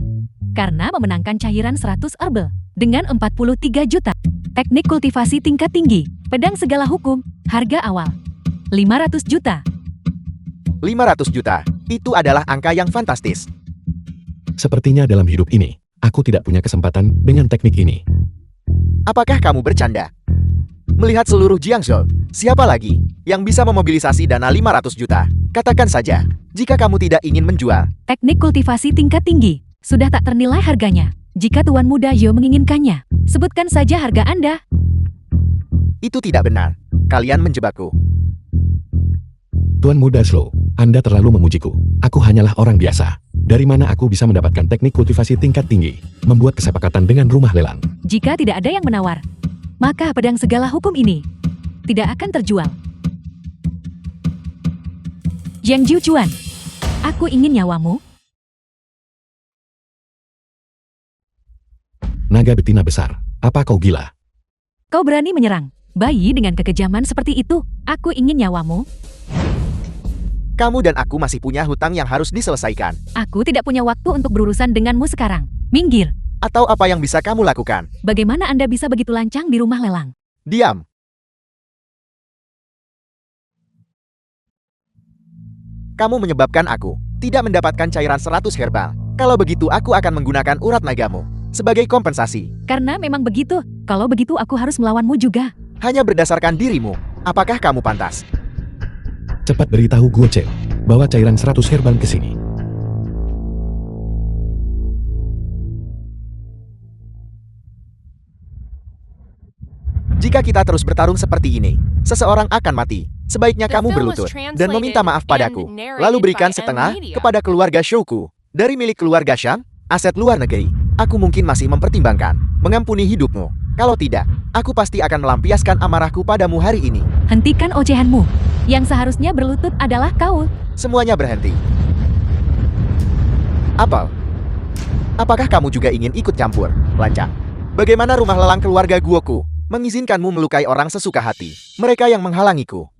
Karena memenangkan cairan 100 herbal dengan 43 juta. Teknik kultivasi tingkat tinggi. Pedang segala hukum. Harga awal 500 juta. 500 juta. Itu adalah angka yang fantastis. Sepertinya dalam hidup ini, aku tidak punya kesempatan dengan teknik ini. Apakah kamu bercanda? Melihat seluruh Jiangzhou, siapa lagi yang bisa memobilisasi dana 500 juta? Katakan saja, jika kamu tidak ingin menjual. Teknik kultivasi tingkat tinggi. Sudah tak ternilai harganya. Jika Tuan Muda Yo menginginkannya, sebutkan saja harga Anda. Itu tidak benar. Kalian menjebakku. Tuan Muda Slow, Anda terlalu memujiku. Aku hanyalah orang biasa. Dari mana aku bisa mendapatkan teknik kultivasi tingkat tinggi, membuat kesepakatan dengan rumah lelang? Jika tidak ada yang menawar, maka pedang segala hukum ini tidak akan terjual. Yang Jiu Chuan, aku ingin nyawamu. Naga betina besar, apa kau gila? Kau berani menyerang bayi dengan kekejaman seperti itu. Aku ingin nyawamu. Kamu dan aku masih punya hutang yang harus diselesaikan. Aku tidak punya waktu untuk berurusan denganmu sekarang. Minggir. Atau apa yang bisa kamu lakukan? Bagaimana Anda bisa begitu lancang di rumah lelang? Diam. Kamu menyebabkan aku tidak mendapatkan cairan 100 herbal. Kalau begitu aku akan menggunakan urat nagamu sebagai kompensasi. Karena memang begitu. Kalau begitu aku harus melawanmu juga. Hanya berdasarkan dirimu. Apakah kamu pantas? Cepat beritahu Guo Chen, bawa cairan 100 herbal ke sini. Jika kita terus bertarung seperti ini, seseorang akan mati. Sebaiknya The kamu film was berlutut dan translated meminta maaf padaku. and narrated Lalu berikan by M setengah Media. kepada keluarga Shouku. Dari milik keluarga Shang, aset luar negeri. Aku mungkin masih mempertimbangkan mengampuni hidupmu. Kalau tidak, aku pasti akan melampiaskan amarahku padamu hari ini. Hentikan ocehanmu. Yang seharusnya berlutut adalah kau. Semuanya berhenti. Apel, apakah kamu juga ingin ikut campur, lancang? Bagaimana rumah lelang keluarga Guoku mengizinkanmu melukai orang sesuka hati? Mereka yang menghalangiku.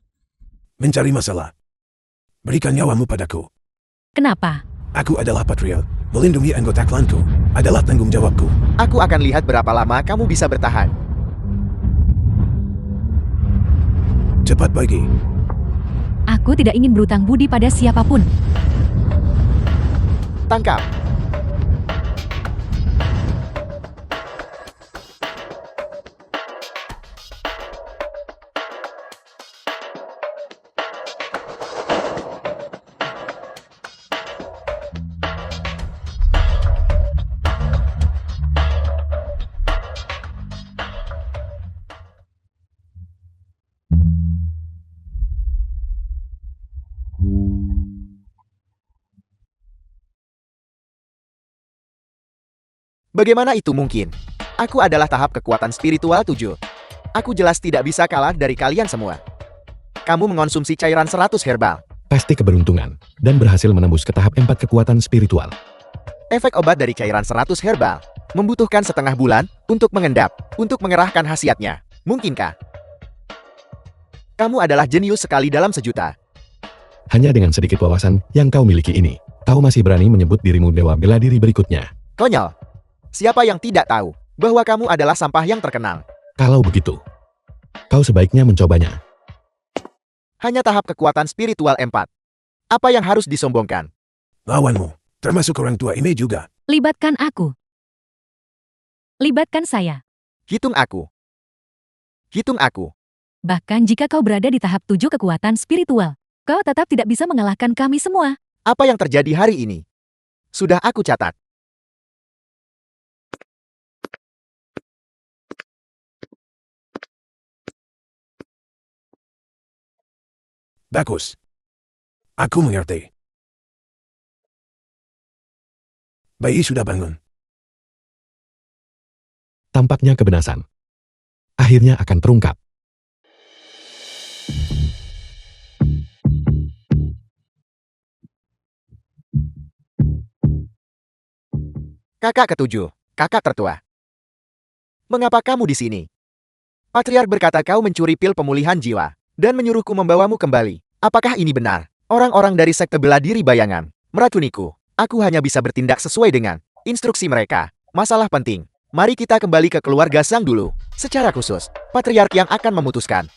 Mencari masalah. Berikan nyawamu padaku. Kenapa? Aku adalah patriot. Melindungi anggota klanku adalah tanggung jawabku. Aku akan lihat berapa lama kamu bisa bertahan. Cepat pergi. Aku tidak ingin berutang budi pada siapapun. Tangkap. Bagaimana itu mungkin? Aku adalah tahap kekuatan spiritual 7. Aku jelas tidak bisa kalah dari kalian semua. Kamu mengonsumsi cairan 100 herbal. Pasti keberuntungan, dan berhasil menembus ke tahap 4 kekuatan spiritual. Efek obat dari cairan 100 herbal membutuhkan setengah bulan untuk mengendap, untuk mengerahkan khasiatnya. Mungkinkah? Kamu adalah jenius sekali dalam sejuta. Hanya dengan sedikit wawasan yang kau miliki ini, kau masih berani menyebut dirimu dewa bela diri berikutnya. Konyol. Siapa yang tidak tahu bahwa kamu adalah sampah yang terkenal? Kalau begitu, kau sebaiknya mencobanya. Hanya tahap kekuatan spiritual 4. Apa yang harus disombongkan? Lawanmu, termasuk orang tua ini juga. Libatkan aku. Libatkan saya. Hitung aku. Hitung aku. Bahkan jika kau berada di tahap 7 kekuatan spiritual, kau tetap tidak bisa mengalahkan kami semua. Apa yang terjadi hari ini? Sudah aku catat. Bagus. Aku mengerti. Bayi sudah bangun. Tampaknya kebenaran akhirnya akan terungkap. Kakak ketujuh, kakak tertua. Mengapa kamu di sini? Patriark berkata kau mencuri pil pemulihan jiwa dan menyuruhku membawamu kembali. Apakah ini benar? Orang-orang dari sekte bela diri bayangan meracuniku. Aku hanya bisa bertindak sesuai dengan instruksi mereka. Masalah penting. Mari kita kembali ke keluarga Sang dulu. Secara khusus, Patriark yang akan memutuskan.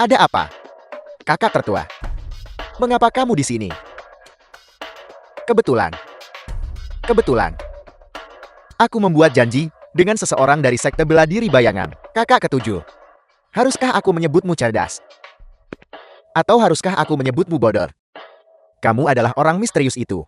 Ada apa? Kakak tertua. Mengapa kamu di sini? Kebetulan. Aku membuat janji dengan seseorang dari sekte bela diri bayangan. Kakak ketujuh. Haruskah aku menyebutmu cerdas? Atau haruskah aku menyebutmu bodoh? Kamu adalah orang misterius itu.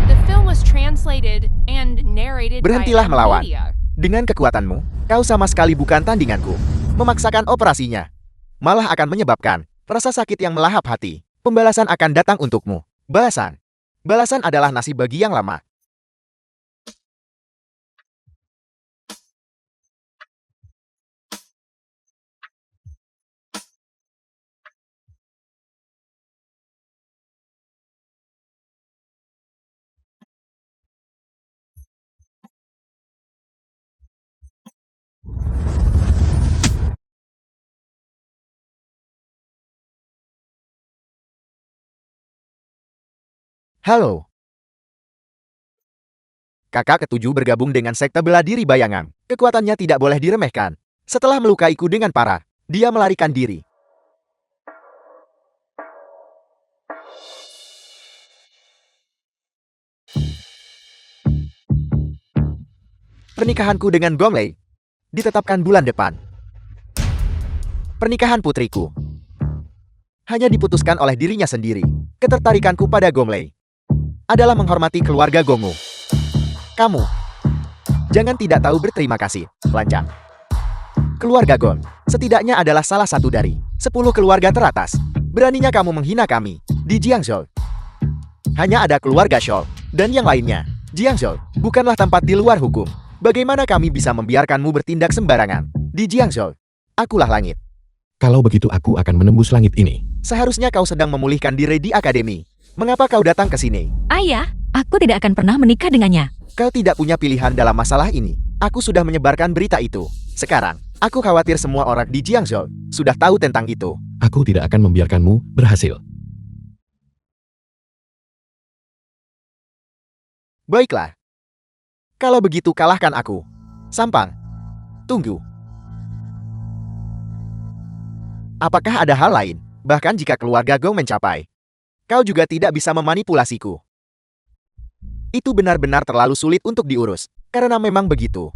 The film was translated and narrated by Berhentilah melawan. Media. Dengan kekuatanmu, kau sama sekali bukan tandinganku. Memaksakan operasinya malah akan menyebabkan rasa sakit yang melahap hati. Pembalasan akan datang untukmu. Balasan adalah nasib bagi yang lama. Halo. Kakak ketujuh bergabung dengan sekte bela diri bayangan. Kekuatannya tidak boleh diremehkan. Setelah melukaiku dengan parah, dia melarikan diri. Pernikahanku dengan Gomley ditetapkan bulan depan. Pernikahan putriku hanya diputuskan oleh dirinya sendiri. Ketertarikanku pada Gomley adalah menghormati keluarga Gongu. Kamu jangan tidak tahu berterima kasih, lancang. Keluarga Gong setidaknya adalah salah satu dari 10 keluarga teratas. Beraninya kamu menghina kami di Jiangzhou. Hanya ada keluarga Shou dan yang lainnya. Jiangzhou bukanlah tempat di luar hukum. Bagaimana kami bisa membiarkanmu bertindak sembarangan di Jiangzhou? Akulah langit. Kalau begitu aku akan menembus langit ini. Seharusnya kau sedang memulihkan diri di akademi. Mengapa kau datang ke sini? Ayah, aku tidak akan pernah menikah dengannya. Kau tidak punya pilihan dalam masalah ini. Aku sudah menyebarkan berita itu. Sekarang, aku khawatir semua orang di Jiangzhou sudah tahu tentang itu. Aku tidak akan membiarkanmu berhasil. Baiklah. Kalau begitu kalahkan aku. Sampang. Tunggu. Apakah ada hal lain? Bahkan jika keluarga Gong mencapai, kau juga tidak bisa memanipulasiku. Itu benar-benar terlalu sulit untuk diurus. Karena memang begitu.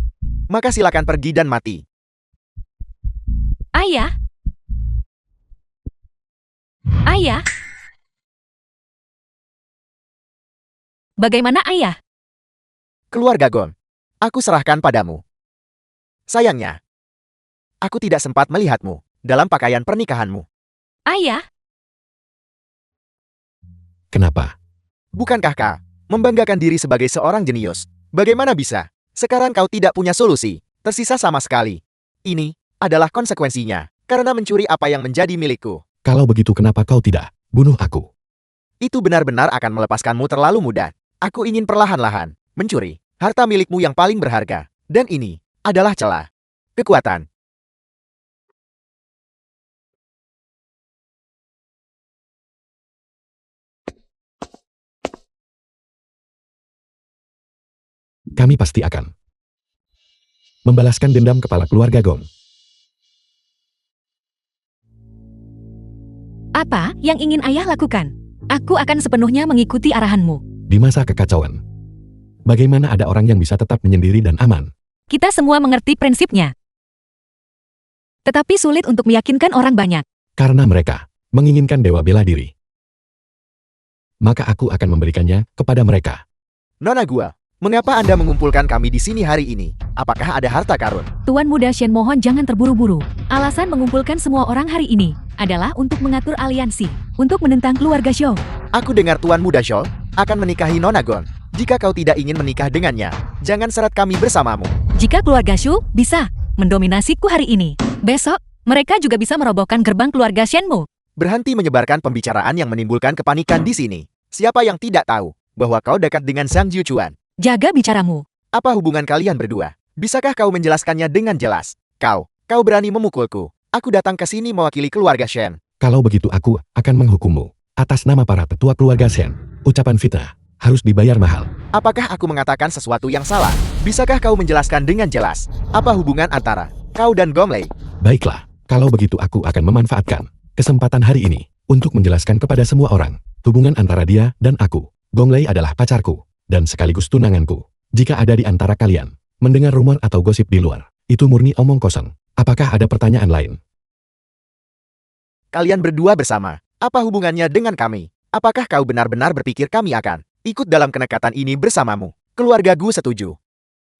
Maka silakan pergi dan mati. Ayah? Ayah? Bagaimana ayah? Keluarga Gong, aku serahkan padamu. Sayangnya, aku tidak sempat melihatmu dalam pakaian pernikahanmu. Ayah? Kenapa? Bukankah kau membanggakan diri sebagai seorang jenius? Bagaimana bisa? Sekarang kau tidak punya solusi, tersisa sama sekali. Ini adalah konsekuensinya, karena mencuri apa yang menjadi milikku. Kalau begitu kenapa kau tidak bunuh aku? Itu benar-benar akan melepaskanmu terlalu mudah. Aku ingin perlahan-lahan mencuri harta milikmu yang paling berharga. Dan ini adalah celah kekuatan. Kami pasti akan membalaskan dendam kepala keluarga Gong. Apa yang ingin ayah lakukan? Aku akan sepenuhnya mengikuti arahanmu. Di masa kekacauan, bagaimana ada orang yang bisa tetap menyendiri dan aman? Kita semua mengerti prinsipnya. Tetapi sulit untuk meyakinkan orang banyak. Karena mereka menginginkan dewa bela diri. Maka aku akan memberikannya kepada mereka. Nona Gua, mengapa Anda mengumpulkan kami di sini hari ini? Apakah ada harta karun? Tuan Muda Shen mohon jangan terburu-buru. Alasan mengumpulkan semua orang hari ini adalah untuk mengatur aliansi, untuk menentang keluarga Shou. Aku dengar Tuan Muda Shou akan menikahi Nona Gon. Jika kau tidak ingin menikah dengannya, jangan seret kami bersamamu. Jika keluarga Shu bisa mendominasiku hari ini, besok mereka juga bisa merobohkan gerbang keluarga Shenmu. Berhenti menyebarkan pembicaraan yang menimbulkan kepanikan di sini. Siapa yang tidak tahu bahwa kau dekat dengan Sang Jiuchuan? Jaga bicaramu. Apa hubungan kalian berdua? Bisakah kau menjelaskannya dengan jelas? Kau berani memukulku. Aku datang ke sini mewakili keluarga Shen. Kalau begitu aku akan menghukummu. Atas nama para tetua keluarga Shen, ucapan fitnah harus dibayar mahal. Apakah aku mengatakan sesuatu yang salah? Bisakah kau menjelaskan dengan jelas? Apa hubungan antara kau dan Gomley? Baiklah, Kalau begitu aku akan memanfaatkan kesempatan hari ini untuk menjelaskan kepada semua orang hubungan antara dia dan aku. Gong Lei adalah pacarku dan sekaligus tunanganku. Jika ada di antara kalian mendengar rumor atau gosip di luar, itu murni omong kosong. Apakah ada pertanyaan lain? Kalian berdua bersama, apa hubungannya dengan kami? Apakah kau benar-benar berpikir kami akan ikut dalam kenekatan ini bersamamu? Keluarga Gu setuju.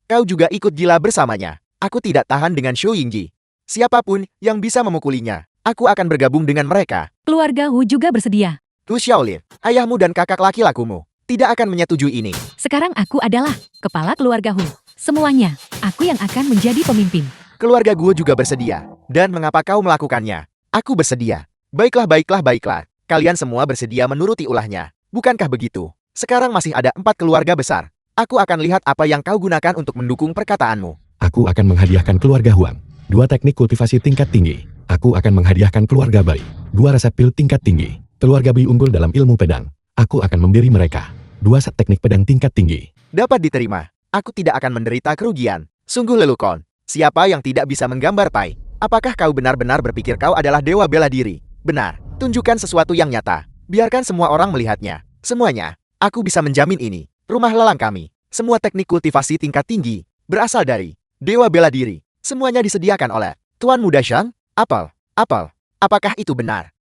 Kau juga ikut gila bersamanya. Aku tidak tahan dengan Shu Yingji. Siapapun yang bisa memukulinya, aku akan bergabung dengan mereka. Keluarga Hu juga bersedia. Tu Xiaolin, ayahmu dan kakak laki-lakumu tidak akan menyetujui ini. Sekarang aku adalah kepala keluarga Hu. Semuanya, aku yang akan menjadi pemimpin. Keluarga Gu juga bersedia. Dan mengapa kau melakukannya? Aku bersedia. Baiklah, baiklah, baiklah. Kalian semua bersedia menuruti ulahnya. Bukankah begitu? Sekarang masih ada 4 keluarga besar. Aku akan lihat apa yang kau gunakan untuk mendukung perkataanmu. Aku akan menghadiahkan keluarga Huang 2 teknik kultivasi tingkat tinggi. Aku akan menghadiahkan keluarga Bai 2 resep pil tingkat tinggi. Keluarga Bai unggul dalam ilmu pedang. Aku akan memberi mereka 2 set teknik pedang tingkat tinggi. Dapat diterima. Aku tidak akan menderita kerugian. Sungguh lelucon. Siapa yang tidak bisa menggambar Pai? Apakah kau benar-benar berpikir kau adalah dewa bela diri? Benar. Tunjukkan sesuatu yang nyata. Biarkan semua orang melihatnya. Semuanya. Aku bisa menjamin ini. Rumah lelang kami. Semua teknik kultivasi tingkat tinggi berasal dari dewa bela diri. Semuanya disediakan oleh Tuan Muda Shang. Apel. Apakah itu benar?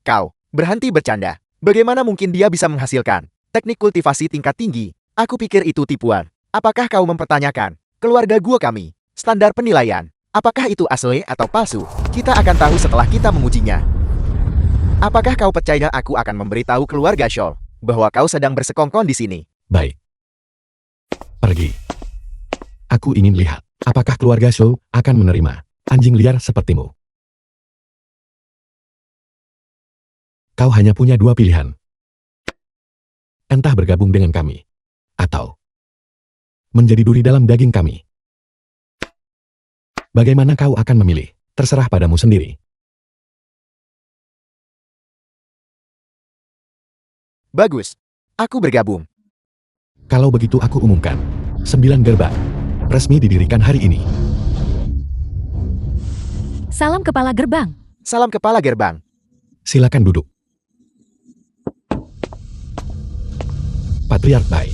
Kau berhenti bercanda. Bagaimana mungkin dia bisa menghasilkan teknik kultivasi tingkat tinggi? Aku pikir itu tipuan. Apakah kau mempertanyakan keluarga gua kami? Standar penilaian. Apakah itu asli atau palsu? Kita akan tahu setelah kita mengujinya. Apakah kau percaya aku akan memberitahu keluarga Scholl bahwa kau sedang bersekongkol di sini? Baik. Pergi. Aku ingin lihat apakah keluarga Scholl akan menerima anjing liar sepertimu. Kau hanya punya 2 pilihan. Entah bergabung dengan kami, atau menjadi duri dalam daging kami. Bagaimana kau akan memilih? Terserah padamu sendiri. Bagus. Aku bergabung. Kalau begitu aku umumkan. 9 gerbang resmi didirikan hari ini. Salam kepala gerbang. Salam kepala gerbang. Silakan duduk. Patriark Bai.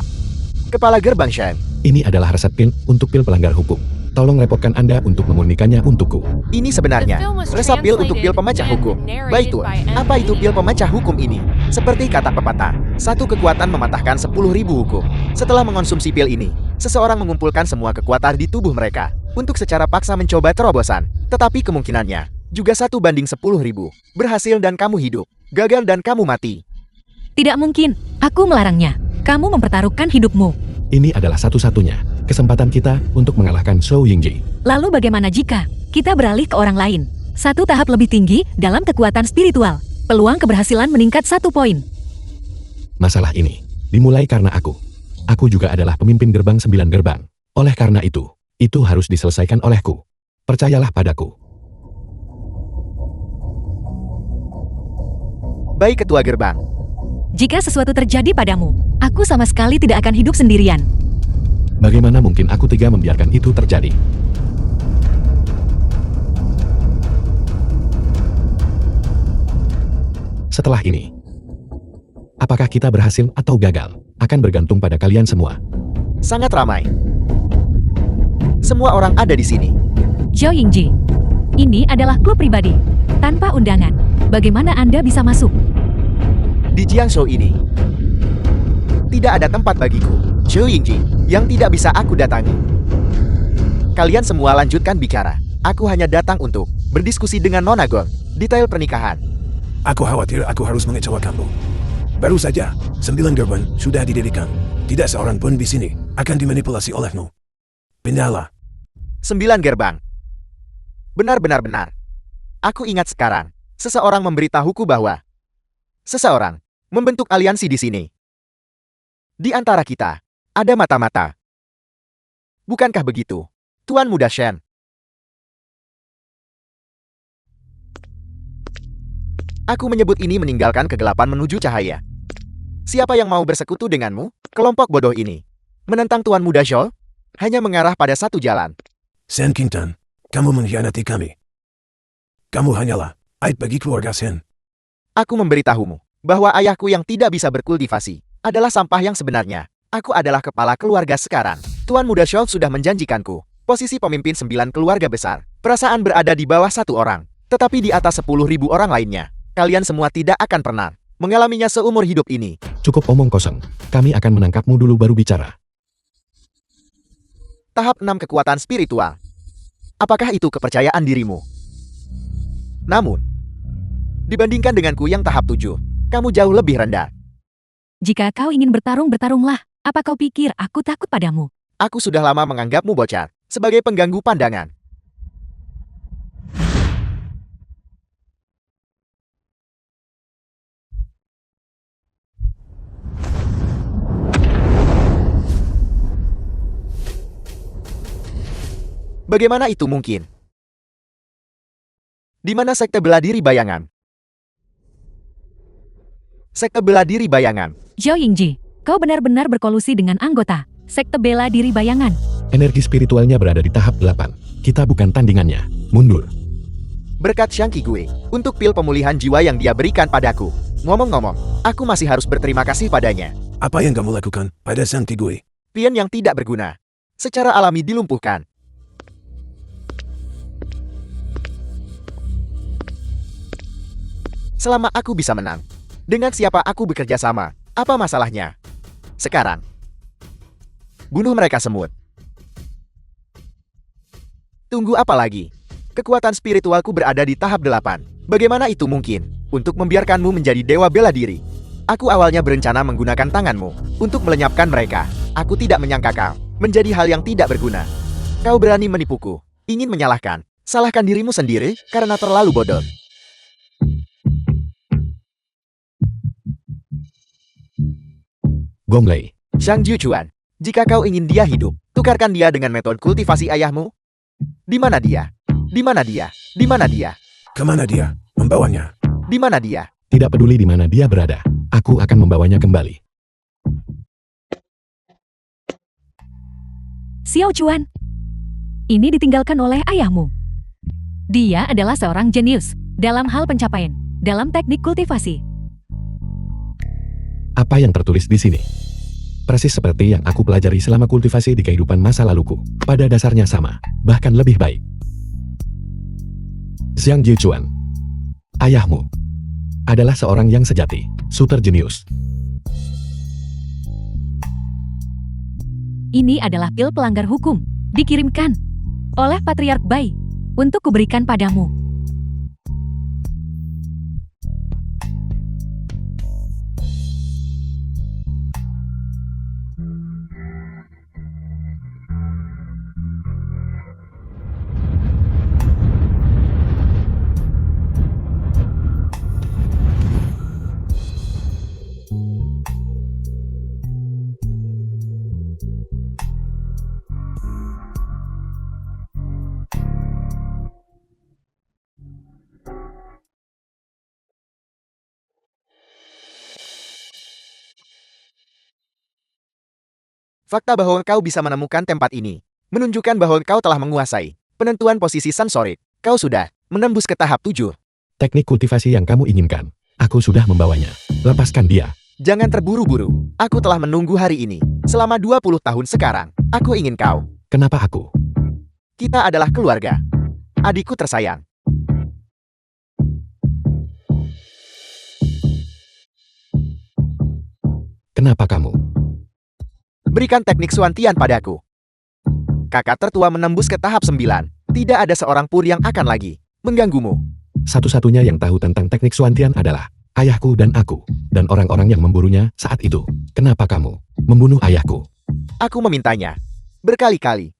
Kepala gerbang Shang. Ini adalah resep pil untuk pil pelanggar hukum. Tolong repotkan Anda untuk memurnikannya untukku. Ini sebenarnya resep pil untuk pil pemecah hukum. Baik Tuan, apa itu pil pemecah hukum ini? Seperti kata pepatah, 1 kekuatan mematahkan 10.000 hukum. Setelah mengonsumsi pil ini, seseorang mengumpulkan semua kekuatan di tubuh mereka untuk secara paksa mencoba terobosan. Tetapi kemungkinannya juga 1:10.000. Berhasil dan kamu hidup, gagal dan kamu mati. Tidak mungkin. Aku melarangnya. Kamu mempertaruhkan hidupmu. Ini adalah satu-satunya kesempatan kita untuk mengalahkan Shou Yingji. Lalu bagaimana jika kita beralih ke orang lain? 1 tahap lebih tinggi dalam kekuatan spiritual. Peluang keberhasilan meningkat 1 poin. Masalah ini dimulai karena aku. Aku juga adalah pemimpin gerbang 9 gerbang. Oleh karena itu harus diselesaikan olehku. Percayalah padaku. Baik Ketua Gerbang. Jika sesuatu terjadi padamu, aku sama sekali tidak akan hidup sendirian. Bagaimana mungkin aku tega membiarkan itu terjadi? Setelah ini, apakah kita berhasil atau gagal akan bergantung pada kalian semua. Sangat ramai. Semua orang ada di sini. Zhou Yingji, ini adalah klub pribadi. Tanpa undangan, bagaimana Anda bisa masuk? Di Jiangshou ini, tidak ada tempat bagiku, Zhou Yingji, yang tidak bisa aku datangi. Kalian semua lanjutkan bicara. Aku hanya datang untuk berdiskusi dengan Nona Gong, detail pernikahan. Aku khawatir aku harus mengecewakanmu. Baru saja, 9 gerbang sudah didirikan. Tidak seorang pun di sini akan dimanipulasi olehmu. Pindahlah. 9 gerbang. Benar. Aku ingat sekarang, seseorang memberitahuku bahwa seseorang membentuk aliansi di sini. Di antara kita, ada mata-mata. Bukankah begitu, Tuan Muda Shen? Aku menyebut ini meninggalkan kegelapan menuju cahaya. Siapa yang mau bersekutu denganmu? Kelompok bodoh ini menentang Tuan Muda Zhou hanya mengarah pada satu jalan. Sen Qingtan, kamu mengkhianati kami. Kamu hanyalah aib bagi keluarga Shen. Aku memberitahumu bahwa ayahku yang tidak bisa berkultivasi adalah sampah yang sebenarnya. Aku adalah kepala keluarga sekarang. Tuan Muda Shou sudah menjanjikanku posisi pemimpin 9 keluarga besar. Perasaan berada di bawah 1 orang, tetapi di atas 10.000 orang lainnya. Kalian semua tidak akan pernah mengalaminya seumur hidup ini. Cukup omong kosong. Kami akan menangkapmu dulu baru bicara. Tahap 6 kekuatan spiritual. Apakah itu kepercayaan dirimu? Namun, dibandingkan denganku yang tahap 7, kamu jauh lebih rendah. Jika kau ingin bertarung, bertarunglah. Apa kau pikir aku takut padamu? Aku sudah lama menganggapmu bocah sebagai pengganggu pandangan. Bagaimana itu mungkin? Di mana sekte bela diri bayangan? Sekte bela diri bayangan. Zhao Yingji, kau benar-benar berkolusi dengan anggota sekte bela diri bayangan. Energi spiritualnya berada di tahap 8. Kita bukan tandingannya. Mundur. Berkat Xiang Qigui untuk pil pemulihan jiwa yang dia berikan padaku. Ngomong-ngomong, aku masih harus berterima kasih padanya. Apa yang kamu lakukan pada Sang Tigui? Pian yang tidak berguna. Secara alami dilumpuhkan. Selama aku bisa menang, dengan siapa aku bekerja sama, apa masalahnya? Sekarang, bunuh mereka semut. Tunggu apa lagi? Kekuatan spiritualku berada di tahap 8. Bagaimana itu mungkin? Untuk membiarkanmu menjadi dewa bela diri. Aku awalnya berencana menggunakan tanganmu untuk melenyapkan mereka. Aku tidak menyangka kau menjadi hal yang tidak berguna. Kau berani menipuku, ingin menyalahkan. Salahkan dirimu sendiri karena terlalu bodoh. Gonglei. Shang Jiuquan, jika kau ingin dia hidup, tukarkan dia dengan metode kultivasi ayahmu. Di mana dia? Di mana dia? Di mana dia? Kemana dia membawanya? Di mana dia? Tidak peduli di mana dia berada. Aku akan membawanya kembali. Xiao Chuan, ini ditinggalkan oleh ayahmu. Dia adalah seorang jenius dalam hal pencapaian, dalam teknik kultivasi. Apa yang tertulis di sini? Persis seperti yang aku pelajari selama kultivasi di kehidupan masa laluku. Pada dasarnya sama, bahkan lebih baik. Xiang Jiuquan, ayahmu adalah seorang yang sejati, super jenius. Ini adalah pil pelanggar hukum, dikirimkan oleh Patriark Bai untuk kuberikan padamu. Fakta bahwa kau bisa menemukan tempat ini menunjukkan bahwa kau telah menguasai penentuan posisi sensorik. Kau sudah menembus ke tahap 7. Teknik kultivasi yang kamu inginkan. Aku sudah membawanya. Lepaskan dia. Jangan terburu-buru. Aku telah menunggu hari ini selama 20 tahun sekarang. Aku ingin kau. Kenapa aku? Kita adalah keluarga. Adikku tersayang. Kenapa kamu? Berikan teknik Suantian padaku. Kakak tertua menembus ke tahap 9. Tidak ada seorang pun yang akan lagi mengganggumu. Satu-satunya yang tahu tentang teknik Suantian adalah ayahku dan aku, dan orang-orang yang memburunya saat itu. Kenapa kamu membunuh ayahku? Aku memintanya berkali-kali,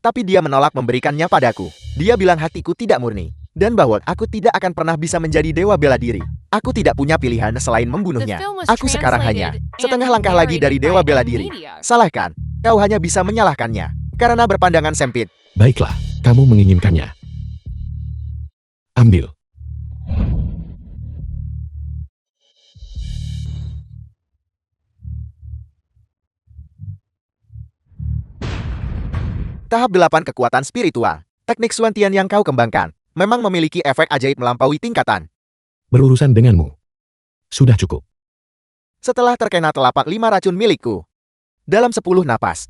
tapi dia menolak memberikannya padaku. Dia bilang hatiku tidak murni, dan bahwa aku tidak akan pernah bisa menjadi dewa bela diri. Aku tidak punya pilihan selain membunuhnya. Aku sekarang hanya setengah langkah lagi dari dewa bela diri. Salahkan, kau hanya bisa menyalahkannya karena berpandangan sempit. Baiklah, kamu menginginkannya. Ambil. Tahap 8 kekuatan spiritual. Teknik Suantian yang kau kembangkan memang memiliki efek ajaib melampaui tingkatan. Berurusan denganmu. Sudah cukup. Setelah terkena telapak 5 racun milikku, dalam 10 napas,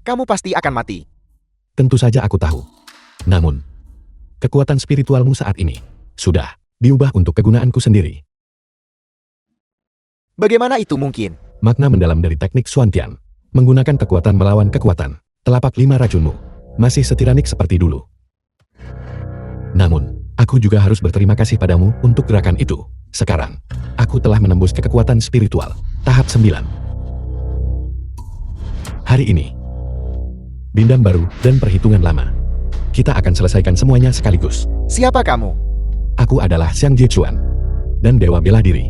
kamu pasti akan mati. Tentu saja aku tahu. Namun, kekuatan spiritualmu saat ini sudah diubah untuk kegunaanku sendiri. Bagaimana itu mungkin? Makna mendalam dari teknik Xuantian, menggunakan kekuatan melawan kekuatan, telapak 5 racunmu, masih setiranik seperti dulu. Namun, aku juga harus berterima kasih padamu untuk gerakan itu. Sekarang, aku telah menembus ke kekuatan spiritual, tahap 9. Hari ini, bindam baru dan perhitungan lama. Kita akan selesaikan semuanya sekaligus. Siapa kamu? Aku adalah Xiang Jichuan, dan Dewa Bela Diri.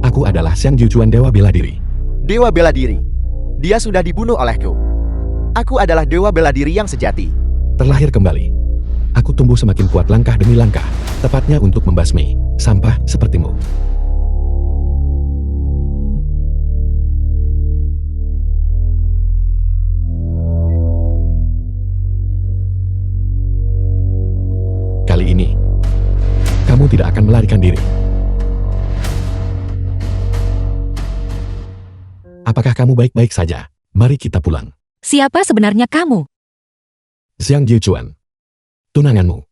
Aku adalah Xiang Jichuan Dewa Bela Diri. Dewa bela diri. Dia sudah dibunuh olehku. Aku adalah dewa bela diri yang sejati. Terlahir kembali. Aku tumbuh semakin kuat langkah demi langkah, tepatnya untuk membasmi sampah sepertimu. Kali ini, kamu tidak akan melarikan diri. Apakah kamu baik-baik saja? Mari kita pulang. Siapa sebenarnya kamu? Xiang Jichuan. Tunanganmu.